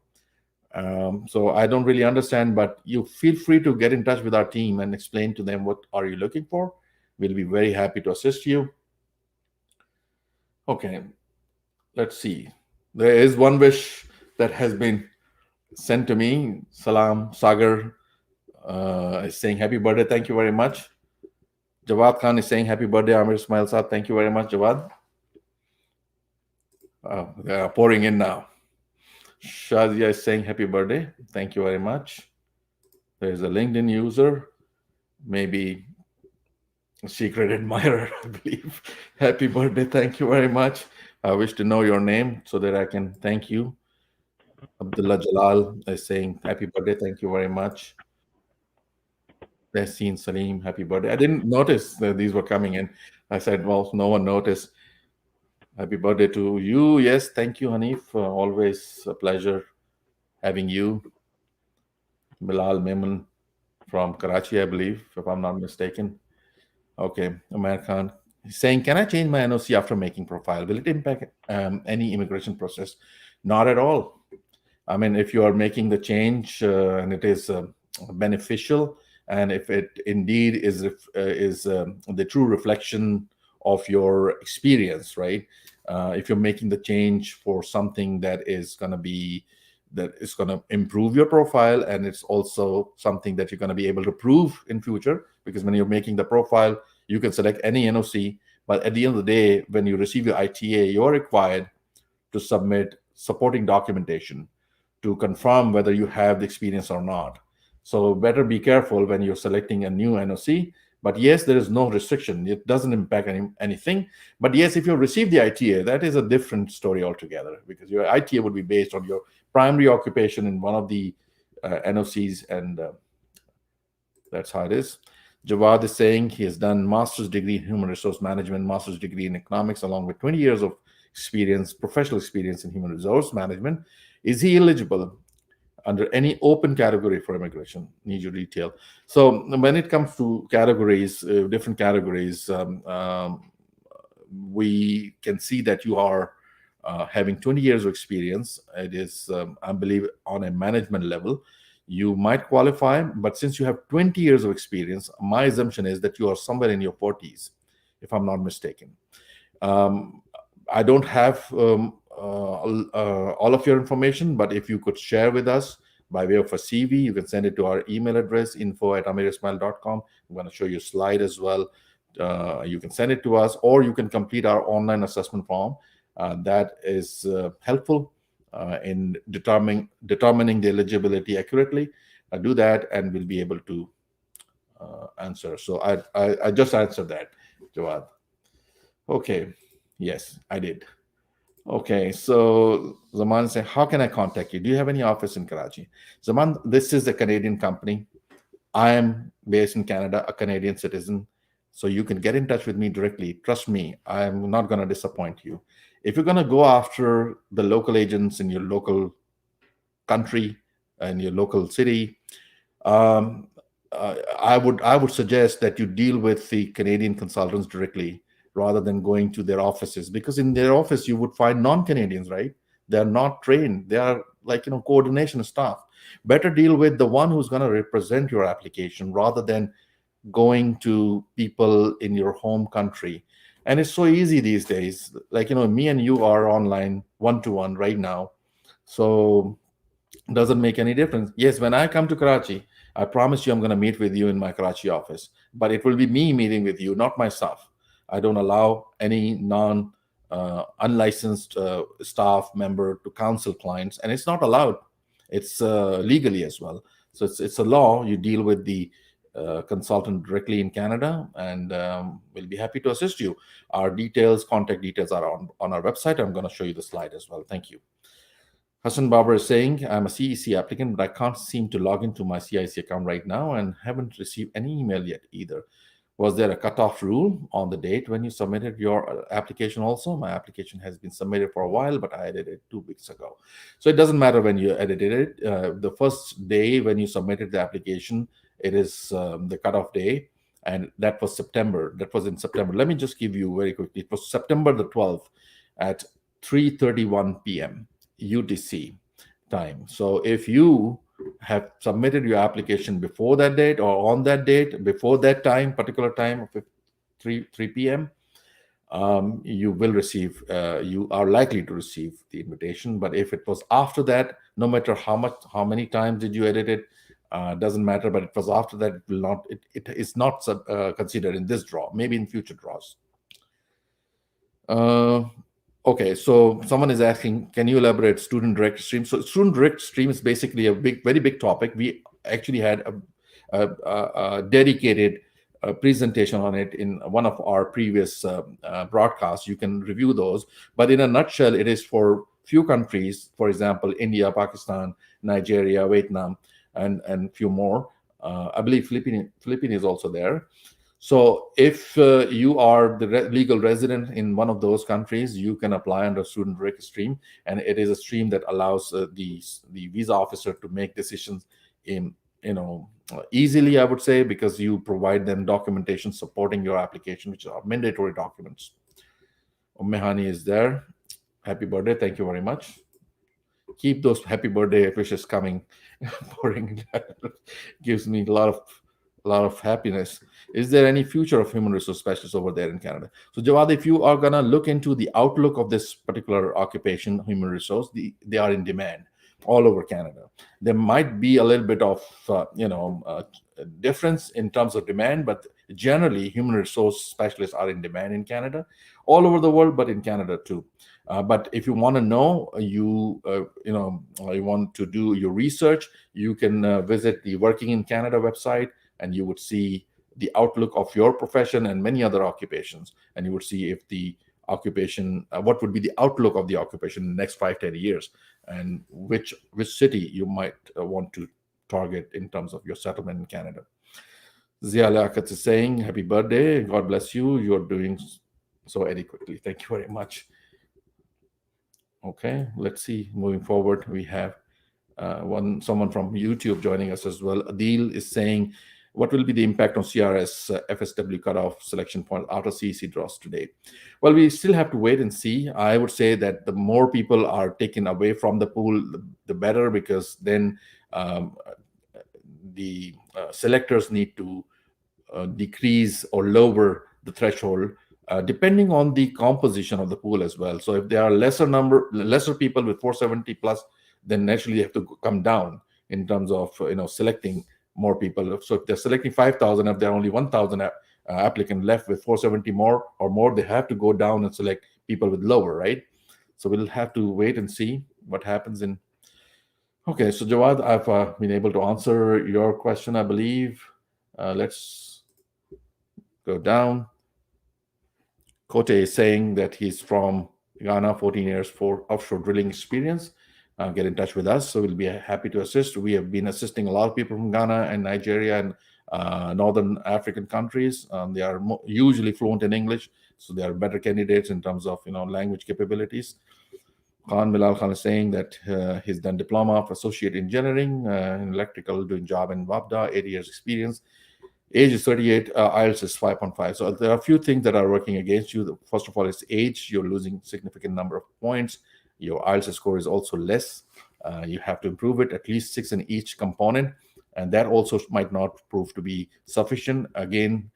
So I don't really understand, but you feel free to get in touch with our team and explain to them what are you looking for. We'll be very happy to assist you. Okay, let's see. There is one wish that has been sent to me. Salam Sagar is saying happy birthday. Thank you very much. Jawad Khan is saying happy birthday. Amir Ismail Saab. Thank you very much, Jawad. They are pouring in now. Shazia is saying happy birthday. Thank you very much. There's a LinkedIn user, maybe a secret admirer, I believe. Happy birthday. Thank you very much. I wish to know your name so that I can thank you. Abdullah Jalal is saying happy birthday. Thank you very much. Yassine Salim, happy birthday. I didn't notice that these were coming in. I said, well, no one noticed. Happy birthday to you. Yes, thank you, Hanif. Always a pleasure having you. Bilal Memon from Karachi, I believe, if I'm not mistaken. Okay, Umar Khan. He's saying, can I change my NOC after making profile? Will it impact any immigration process? Not at all. I mean, if you are making the change and it is beneficial, and if it indeed is the true reflection of your experience, right? If you're making the change for something that is going to improve your profile, and it's also something that you're going to be able to prove in future, because when you're making the profile, you can select any NOC, but at the end of the day, when you receive your ITA, you're required to submit supporting documentation to confirm whether you have the experience or not. So better be careful when you're selecting a new NOC. But yes, there is no restriction. It doesn't impact anything. But yes, if you receive the ITA, that is a different story altogether, because your ITA would be based on your primary occupation in one of the NOCs, and that's how it is. Jawad is saying he has done master's degree in human resource management, master's degree in economics, along with 20 years of experience, professional experience in human resource management. Is he eligible under any open category for immigration? Need your detail. So when it comes to categories, different categories, we can see that you are having 20 years of experience. It is, I believe, on a management level, you might qualify. But since you have 20 years of experience, my assumption is that you are somewhere in your 40s, if I'm not mistaken. I don't have all of your information, but if you could share with us by way of a CV, you can send it to our email address, info@amirismail.com. I'm going to show you a slide as well. You can send it to us, or you can complete our online assessment form. That is helpful in determining the eligibility accurately. Do that, and we'll be able to answer. So I just answered that, Jawad. Okay. Yes, I did. Okay, so Zaman said, how can I contact you? Do you have any office in Karachi? Zaman, this is a Canadian company. I am based in Canada, a Canadian citizen. So you can get in touch with me directly. Trust me, I'm not going to disappoint you. If you're going to go after the local agents in your local country and your local city, I would suggest that you deal with the Canadian consultants directly rather than going to their offices, because in their office you would find non-Canadians, right? They're not trained. They are like, coordination staff. Better deal with the one who's going to represent your application rather than going to people in your home country. And it's so easy these days. Like, me and you are online one-to-one right now. So it doesn't make any difference. Yes, when I come to Karachi, I promise you I'm going to meet with you in my Karachi office, but it will be me meeting with you, not myself. I don't allow any unlicensed staff member to counsel clients, and it's not allowed. It's legally as well. So it's a law. You deal with the consultant directly in Canada, and we'll be happy to assist you. Our contact details are on our website. I'm going to show you the slide as well. Thank you. Hassan Babar is saying, I'm a CEC applicant, but I can't seem to log into my CIC account right now and haven't received any email yet either. Was there a cutoff rule on the date when you submitted your application also? My application has been submitted for a while, but I edited it 2 weeks ago. So it doesn't matter when you edited it. The first day when you submitted the application, it is the cutoff day, and that was September. That was in September. Let me just give you very quickly. It was September the 12th at 3:31 p.m. UTC time. So if you have submitted your application before that date or on that date, before that time, particular time of 3 p.m., you will receive, you are likely to receive the invitation. But if it was after that, no matter how many times did you edit it, doesn't matter. But it was after that, it will not. It is not considered in this draw. Maybe in future draws. Okay, so someone is asking, can you elaborate student direct stream? So student direct stream is basically a very big topic. We actually had a dedicated presentation on it in one of our previous broadcasts. You can review those. But in a nutshell, it is for few countries, for example, India, Pakistan, Nigeria, Vietnam, and few more. I believe Philippines is also there. So if you are the legal resident in one of those countries, you can apply under student direct stream, and it is a stream that allows the visa officer to make decisions in easily, I would say, because you provide them documentation supporting your application, which are mandatory documents. Mehani is there. Happy birthday! Thank you very much. Keep those happy birthday wishes coming. Pouring gives me a lot of happiness. Is there any future of human resource specialists over there in Canada? So Jawad, if you are going to look into the outlook of this particular occupation, human resource, they are in demand all over Canada. There might be a little bit of difference in terms of demand, but generally human resource specialists are in demand in Canada, all over the world, but in Canada too. But if you want to know, you want to do your research, you can visit the Working in Canada website, and you would see the outlook of your profession and many other occupations, and you would see if the occupation, what would be the outlook of the occupation in the next 5-10 years, and which city you might want to target in terms of your settlement in Canada. Zia Liaquat is saying, happy birthday, God bless you, you're doing so adequately. Thank you very much. Okay, let's see, moving forward, we have someone from YouTube joining us as well. Adil is saying, what will be the impact on CRS FSW cutoff selection point after CEC draws today? Well, we still have to wait and see. I would say that the more people are taken away from the pool, the better, because then the selectors need to decrease or lower the threshold depending on the composition of the pool as well. So if there are lesser people with 470 plus, then naturally they have to come down in terms of selecting more people. So if they're selecting 5,000, if there are only 1,000 applicant left with 470 more or more, they have to go down and select people with lower, right? So we'll have to wait and see what happens in. Okay, so Jawad, I've been able to answer your question, I believe. Let's go down. Kote is saying that he's from Ghana, 14 years for offshore drilling experience. Get in touch with us, so we'll be happy to assist. We have been assisting a lot of people from Ghana and Nigeria and Northern African countries. They are usually fluent in English, so they are better candidates in terms of language capabilities. Khan Bilal Khan is saying that he's done diploma of associate engineering in electrical, doing job in WAPDA, 8 years experience. Age is 38, IELTS is 5.5. So there are a few things that are working against you. First of all, it's age. You're losing significant number of points. Your IELTS score is also less. You have to improve it, at least 6 in each component. And that also might not prove to be sufficient. Again,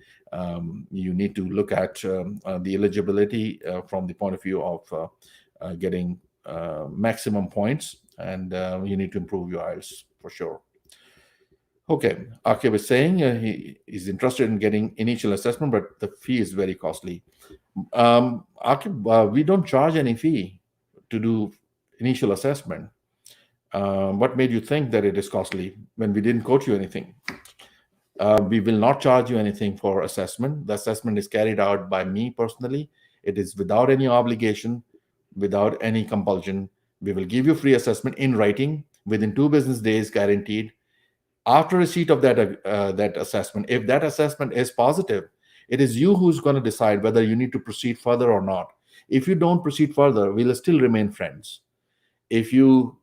you need to look at the eligibility from the point of view of getting maximum points. And you need to improve your IELTS for sure. Okay, Akib is saying he is interested in getting initial assessment, but the fee is very costly. Akib, we don't charge any fee to do initial assessment. What made you think that it is costly when we didn't quote you anything? We will not charge you anything for assessment. The assessment is carried out by me personally. It is without any obligation, without any compulsion. We will give you free assessment in writing within 2 business days, guaranteed. After receipt of that assessment, if that assessment is positive, it is you who's going to decide whether you need to proceed further or not. If you don't proceed further, we'll still remain friends. If you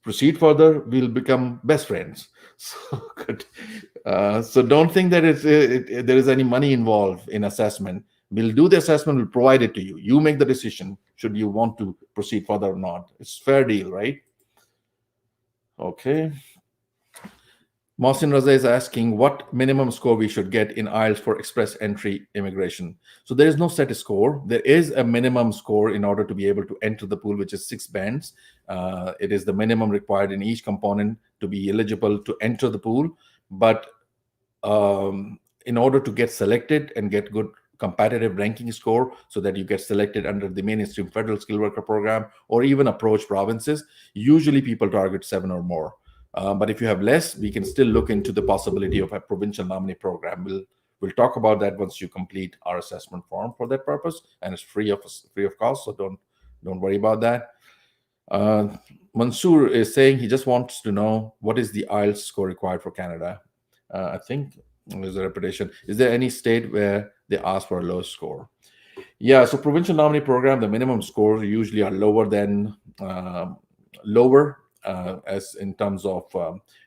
proceed further, we'll become best friends. So good. So don't think that there is any money involved in assessment. We'll do the assessment, we'll provide it to you. You make the decision should you want to proceed further or not. It's fair deal, right? Okay. Mohsin Raza is asking what minimum score we should get in IELTS for express entry immigration. So there is no set score. There is a minimum score in order to be able to enter the pool, which is 6 bands. It is the minimum required in each component to be eligible to enter the pool. But in order to get selected and get good competitive ranking score so that you get selected under the mainstream federal skilled worker program or even approach provinces, usually people target 7 or more. But if you have less, we can still look into the possibility of a provincial nominee program. We'll talk about that once you complete our assessment form for that purpose, and it's free of cost. So don't worry about that. Mansoor is saying he just wants to know what is the IELTS score required for Canada. I think there's a repetition. Is there any state where they ask for a low score? Yeah, so provincial nominee program, the minimum scores usually are lower than as in terms of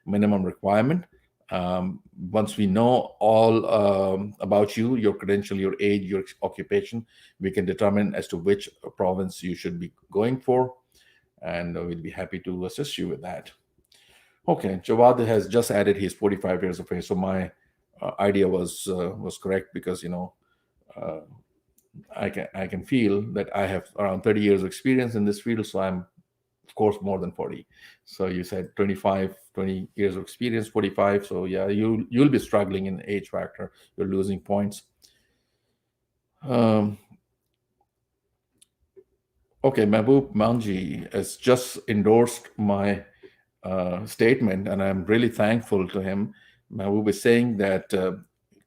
minimum requirement. Once we know all about you, your credential, your age, your occupation, we can determine as to which province you should be going for, and we'll be happy to assist you with that. Okay, Jawad has just added he's 45 years of age, so my idea was correct, because I can feel that I have around 30 years of experience in this field, so I'm of course more than 40. So you said 20 years of experience, 45. So yeah, you'll be struggling in the age factor. You're losing points. Okay, Mahbub Manji has just endorsed my statement, and I'm really thankful to him. Mahbub is saying that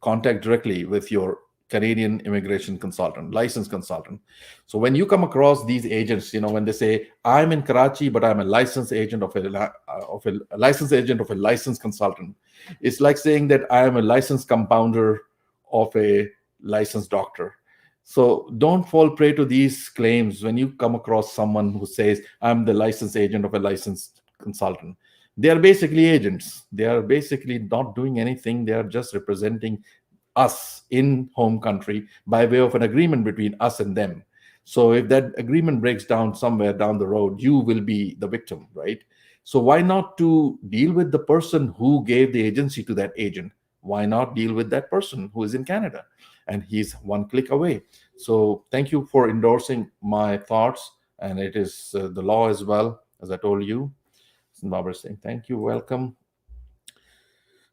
contact directly with your Canadian immigration consultant, licensed consultant. So when you come across these agents, when they say, I'm in Karachi, but I'm a licensed agent of a licensed consultant, it's like saying that I am a licensed compounder of a licensed doctor. So don't fall prey to these claims when you come across someone who says, I'm the licensed agent of a licensed consultant. They are basically agents. They are basically not doing anything. They are just representing us in home country by way of an agreement between us and them. So if that agreement breaks down somewhere down the road, you will be the victim, right? So why not to deal with the person who gave the agency to that agent? Why not deal with that person who is in Canada and he's one click away? So thank you for endorsing my thoughts, and it is the law as well, as I told you. Barbara saying thank you, welcome.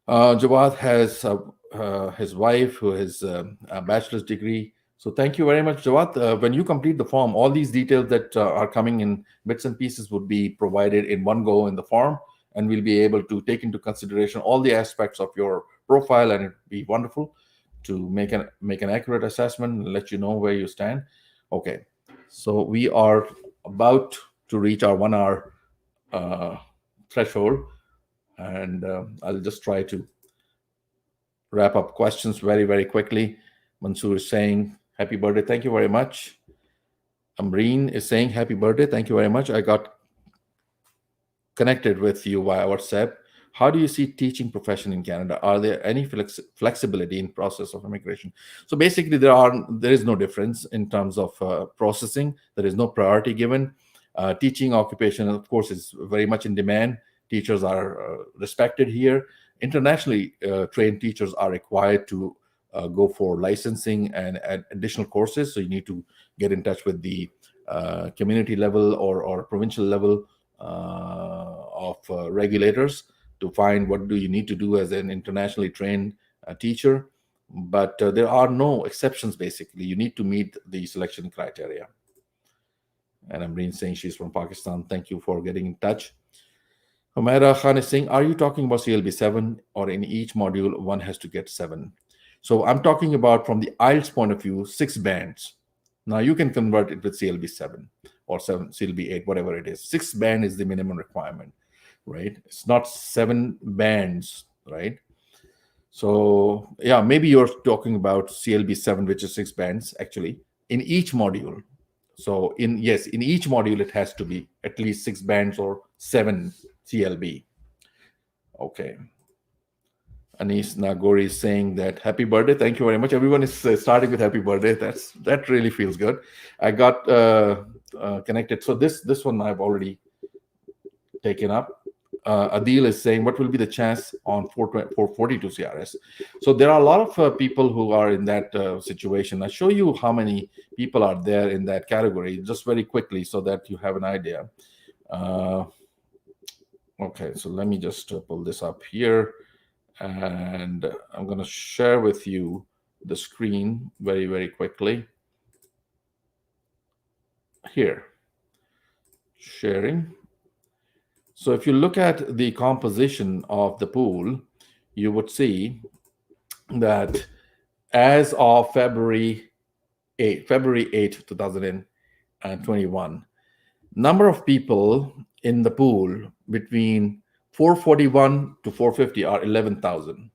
Jawad has his wife who has a bachelor's degree. So thank you very much, Jawad. When you complete the form, all these details that are coming in bits and pieces would be provided in one go in the form, and we'll be able to take into consideration all the aspects of your profile, and it'd be wonderful to make an accurate assessment and let you know where you stand. Okay, so we are about to reach our 1 hour threshold, and I'll just try to wrap up questions very, very quickly. Mansoor is saying, happy birthday. Thank you very much. Amreen is saying, happy birthday. Thank you very much. I got connected with you via WhatsApp. How do you see teaching profession in Canada? Are there any flexibility in process of immigration? So basically, there is no difference in terms of processing. There is no priority given. Teaching occupation, of course, is very much in demand. Teachers are respected here. Internationally trained teachers are required to go for licensing and additional courses. So you need to get in touch with the community level or provincial level of regulators to find what do you need to do as an internationally trained teacher. But there are no exceptions, basically. You need to meet the selection criteria. And Amreen saying she's from Pakistan. Thank you for getting in touch. Humaira Khan is saying, are you talking about CLB 7, or in each module one has to get 7? So I'm talking about, from the IELTS point of view, 6 bands. Now you can convert it with CLB 7 or 7, CLB 8, whatever it is. 6 band is the minimum requirement, right? It's not 7 bands, right? So yeah, maybe you're talking about CLB 7, which is 6 bands actually in each module. So in each module it has to be at least 6 bands or 7 CLB. Okay. Anis Nagori is saying that happy birthday. Thank you very much. Everyone is starting with happy birthday. That really feels good. I got connected. So this one I've already taken up. Adil is saying, what will be the chance on 442 CRS? So there are a lot of people who are in that situation. I'll show you how many people are there in that category just very quickly so that you have an idea. Okay, so let me just pull this up here. And I'm going to share with you the screen very, very quickly. Here, sharing. So if you look at the composition of the pool, you would see that as of February 8, 2021, number of people in the pool between 441 to 450 are 11,000,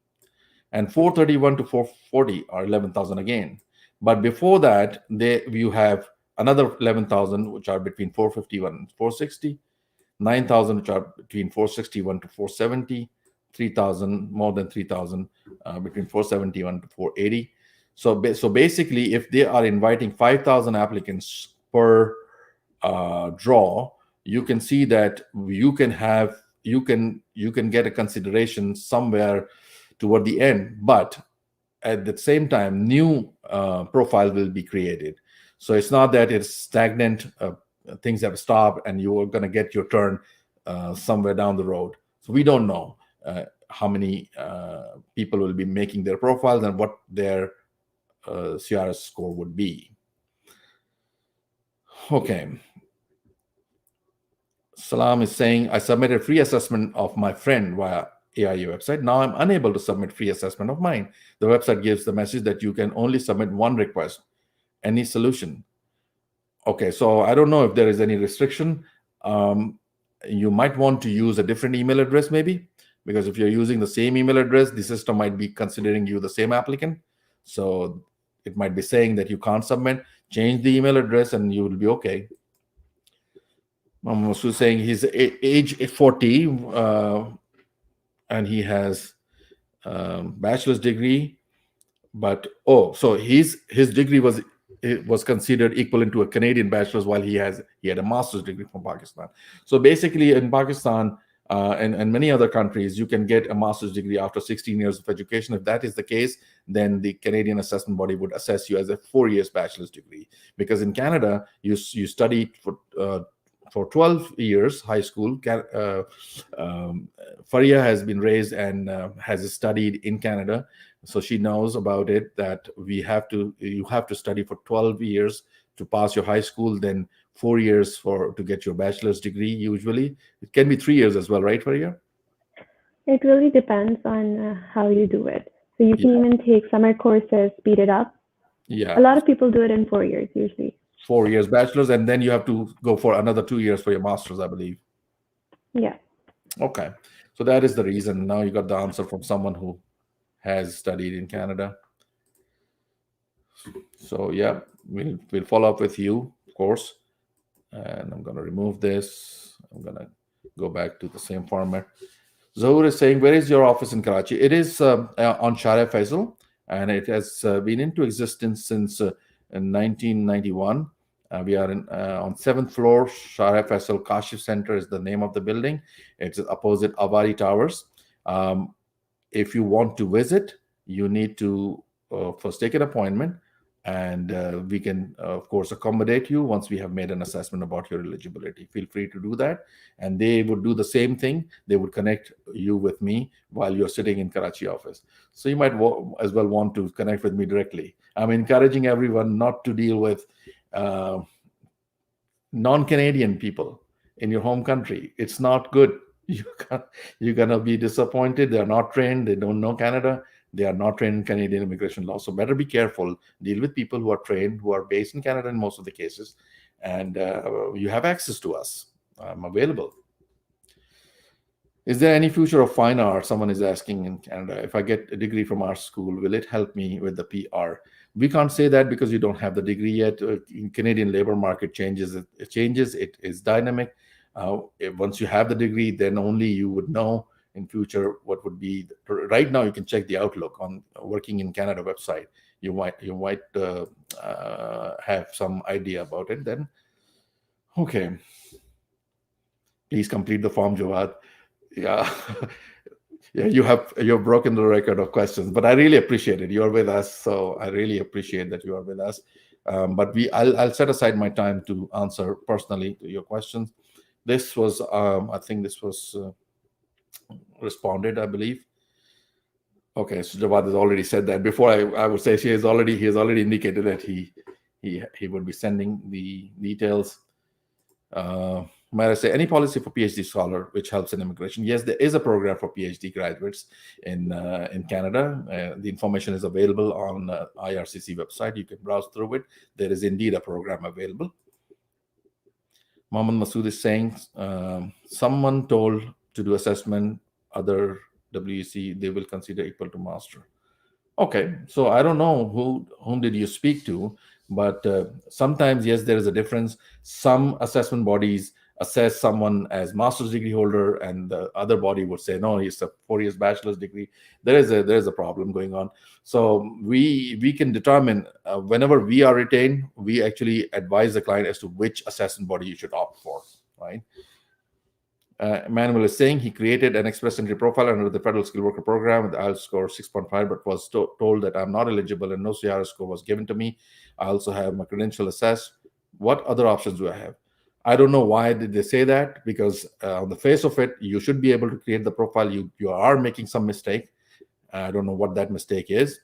and 431 to 440 are 11,000 again. But before that, you have another 11,000 which are between 451 and 460, 9,000 which are between 461 to 470, 3,000, more than 3,000 between 471 to 480. So basically, if they are inviting 5,000 applicants per draw, you can see that you can get a consideration somewhere toward the end, but at the same time, new profile will be created. So it's not that it's stagnant, things have stopped, and you are going to get your turn somewhere down the road. So we don't know how many people will be making their profiles and what their CRS score would be. Okay. Salam is saying, I submitted free assessment of my friend via AIA website. Now I'm unable to submit free assessment of mine. The website gives the message that you can only submit one request. Any solution? Okay, so I don't know if there is any restriction. You might want to use a different email address maybe, because if you're using the same email address, the system might be considering you the same applicant. So it might be saying that you can't submit. Change the email address and you will be okay. Muhammad Masood saying he's age 40 and he has bachelor's degree, but so his degree was considered equivalent to a Canadian bachelor's, while he had a master's degree from Pakistan. So basically, in Pakistan and many other countries, you can get a master's degree after 16 years of education. If that is the case, then the Canadian assessment body would assess you as a 4 years bachelor's degree. Because in Canada, you study for 12 years high school. Faria has been raised and has studied in Canada, so she knows about it, that you have to study for 12 years to pass your high school, then 4 years to get your bachelor's degree. Usually it can be 3 years as well, right, Faria? It really depends on how you do it. So you can even take summer courses, speed it up. Yeah, A lot of people do it in 4 years usually. 4 years bachelor's, and then you have to go for another 2 years for your master's, I believe. Yeah. Okay, so that is the reason. Now you got the answer from someone who has studied in Canada. So yeah, we'll follow up with you, of course. And I'm going to remove this. I'm going to go back to the same format. Zohar is saying, where is your office in Karachi? It is on Shara Faisal, and it has been into existence since in 1991. We are on 7th floor. Shara Faisal Kashif Center is the name of the building. It's opposite Avari Towers. If you want to visit, you need to first take an appointment, and we can, of course, accommodate you once we have made an assessment about your eligibility. Feel free to do that. And they would do the same thing. They would connect you with me while you're sitting in Karachi office. So you might as well want to connect with me directly. I'm encouraging everyone not to deal with non-Canadian people in your home country. It's not good. You're going to be disappointed. They're not trained. They don't know Canada. They are not trained in Canadian immigration law. So better be careful. Deal with people who are trained, who are based in Canada in most of the cases. And you have access to us. I'm available. Is there any future of fine art? Someone is asking in Canada. If I get a degree from our school, will it help me with the PR? We can't say that because you don't have the degree yet. Canadian labor market changes. It changes. It is dynamic. Once you have the degree, then only you would know in future what would be. Right now, you can check the Outlook on Working in Canada website. You might have some idea about it then. Okay. Please complete the form, Jawad. Yeah. Yeah, you've broken the record of questions, but I really appreciate it. You're with us, so I really appreciate that you are with us. But I'll set aside my time to answer personally to your questions. This was, I think this was responded, I believe. Okay, so Jawad has already said that. Before I would say he has already indicated that he would be sending the details. Might I say any policy for PhD scholar which helps in immigration? Yes, there is a program for PhD graduates in Canada. The information is available on IRCC website. You can browse through it. There is indeed a program available. Mohammed Masood is saying someone told to do assessment, other WEC, they will consider equal to master. Okay, so I don't know whom did you speak to, but sometimes, yes, there is a difference. Some assessment bodies assess someone as master's degree holder, and the other body would say, no, he's a 4 years bachelor's degree. There is a problem going on. So we can determine whenever we are retained, we actually advise the client as to which assessment body you should opt for, right? Emmanuel is saying he created an express entry profile under the Federal Skilled Worker Program with the IELTS score 6.5, but was told that I'm not eligible and no CRS score was given to me. I also have my credential assessed. What other options do I have? I don't know why did they say that, because on the face of it, you should be able to create the profile. You are making some mistake. I don't know what that mistake is,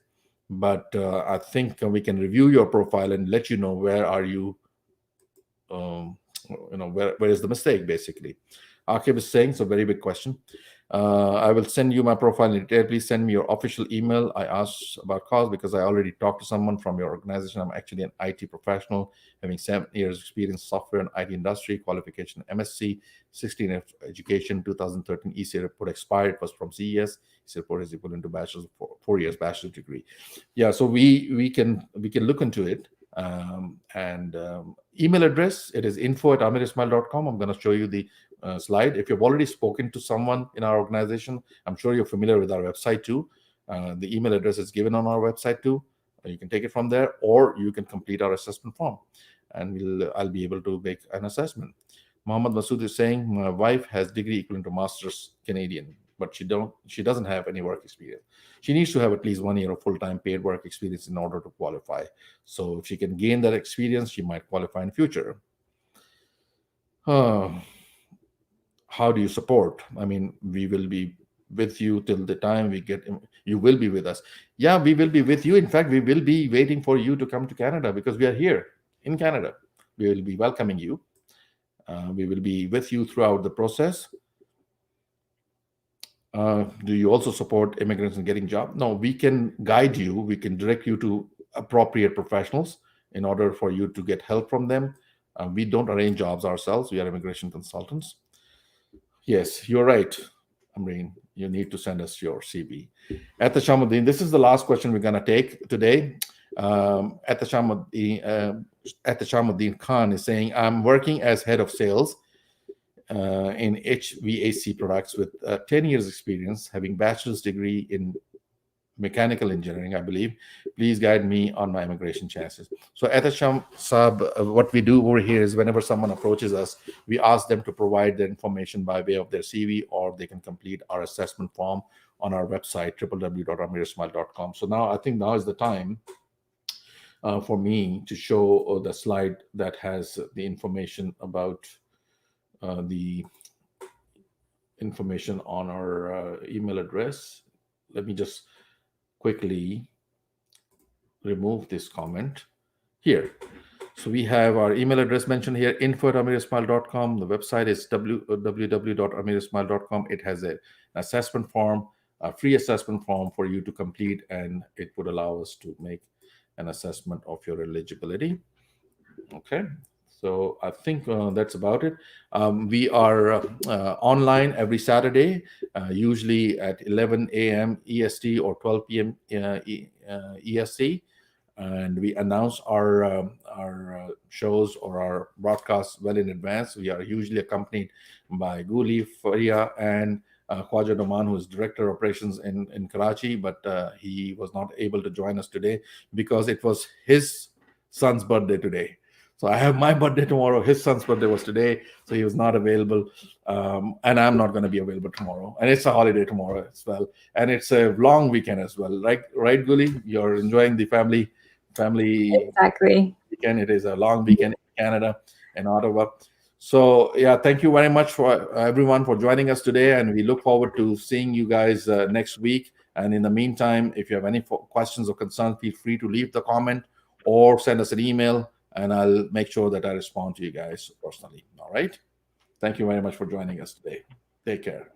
but I think we can review your profile and let you know where are you, where is the mistake, basically. Akib is saying, so very big question. I will send you my profile in detail. Please send me your official email. I asked about cause because I already talked to someone from your organization. I'm actually an IT professional, having 7 years experience software and IT industry, qualification MSc, 16 years education, 2013 EC report expired. It was from CES. EC report is equivalent to bachelor's, 4 years bachelor's degree. Yeah, so we can look into it. And email address, it is info@amirismail.com. I'm going to show you the slide. If you've already spoken to someone in our organization, I'm sure you're familiar with our website too. The email address is given on our website too. You can take it from there, or you can complete our assessment form, and I'll be able to make an assessment. Mohammed Masood is saying, my wife has degree equivalent to master's Canadian, but she doesn't have any work experience. She needs to have at least 1 year of full-time paid work experience in order to qualify. So if she can gain that experience, she might qualify in future. How do you support? I mean, we will be with you till the time we get, you will be with us. Yeah, we will be with you. In fact, we will be waiting for you to come to Canada because we are here in Canada. We will be welcoming you. We will be with you throughout the process. Do you also support immigrants in getting jobs? No, we can guide you. We can direct you to appropriate professionals in order for you to get help from them. We don't arrange jobs ourselves. We are immigration consultants. Yes, you're right, Amreen. You need to send us your CV. At the Shamuddin, this is the last question we're going to take today. At the Shamuddin Khan is saying, I'm working as head of sales in HVAC products with 10 years experience, having bachelor's degree in mechanical engineering, I believe. Please guide me on my immigration chances. So at the Sham Sab, what we do over here is whenever someone approaches us, we ask them to provide their information by way of their CV, or they can complete our assessment form on our website, www.amirismail.com. So now I think now is the time for me to show the slide that has the information about the information on our email address. Let me just quickly remove this comment here. So we have our email address mentioned here, info@amirismail.com. The website is www.amirismail.com. It has an assessment form, a free assessment form for you to complete, and it would allow us to make an assessment of your eligibility. Okay. So I think that's about it. We are online every Saturday, usually at 11 a.m. EST or 12 p.m. EST, and we announce our shows or our broadcasts well in advance. We are usually accompanied by Guli Faria and Khwaja Noman, who is Director of Operations in Karachi, but he was not able to join us today because it was his son's birthday today. So I have my birthday tomorrow. His son's birthday was today, so he was not available. And I'm not going to be available tomorrow. And it's a holiday tomorrow as well. And it's a long weekend as well. Right, Guli? You're enjoying the family Exactly. weekend. It is a long weekend in Canada and Ottawa. So yeah, thank you very much for everyone for joining us today. And we look forward to seeing you guys next week. And in the meantime, if you have any questions or concerns, feel free to leave the comment or send us an email, and I'll make sure that I respond to you guys personally. All right. Thank you very much for joining us today. Take care.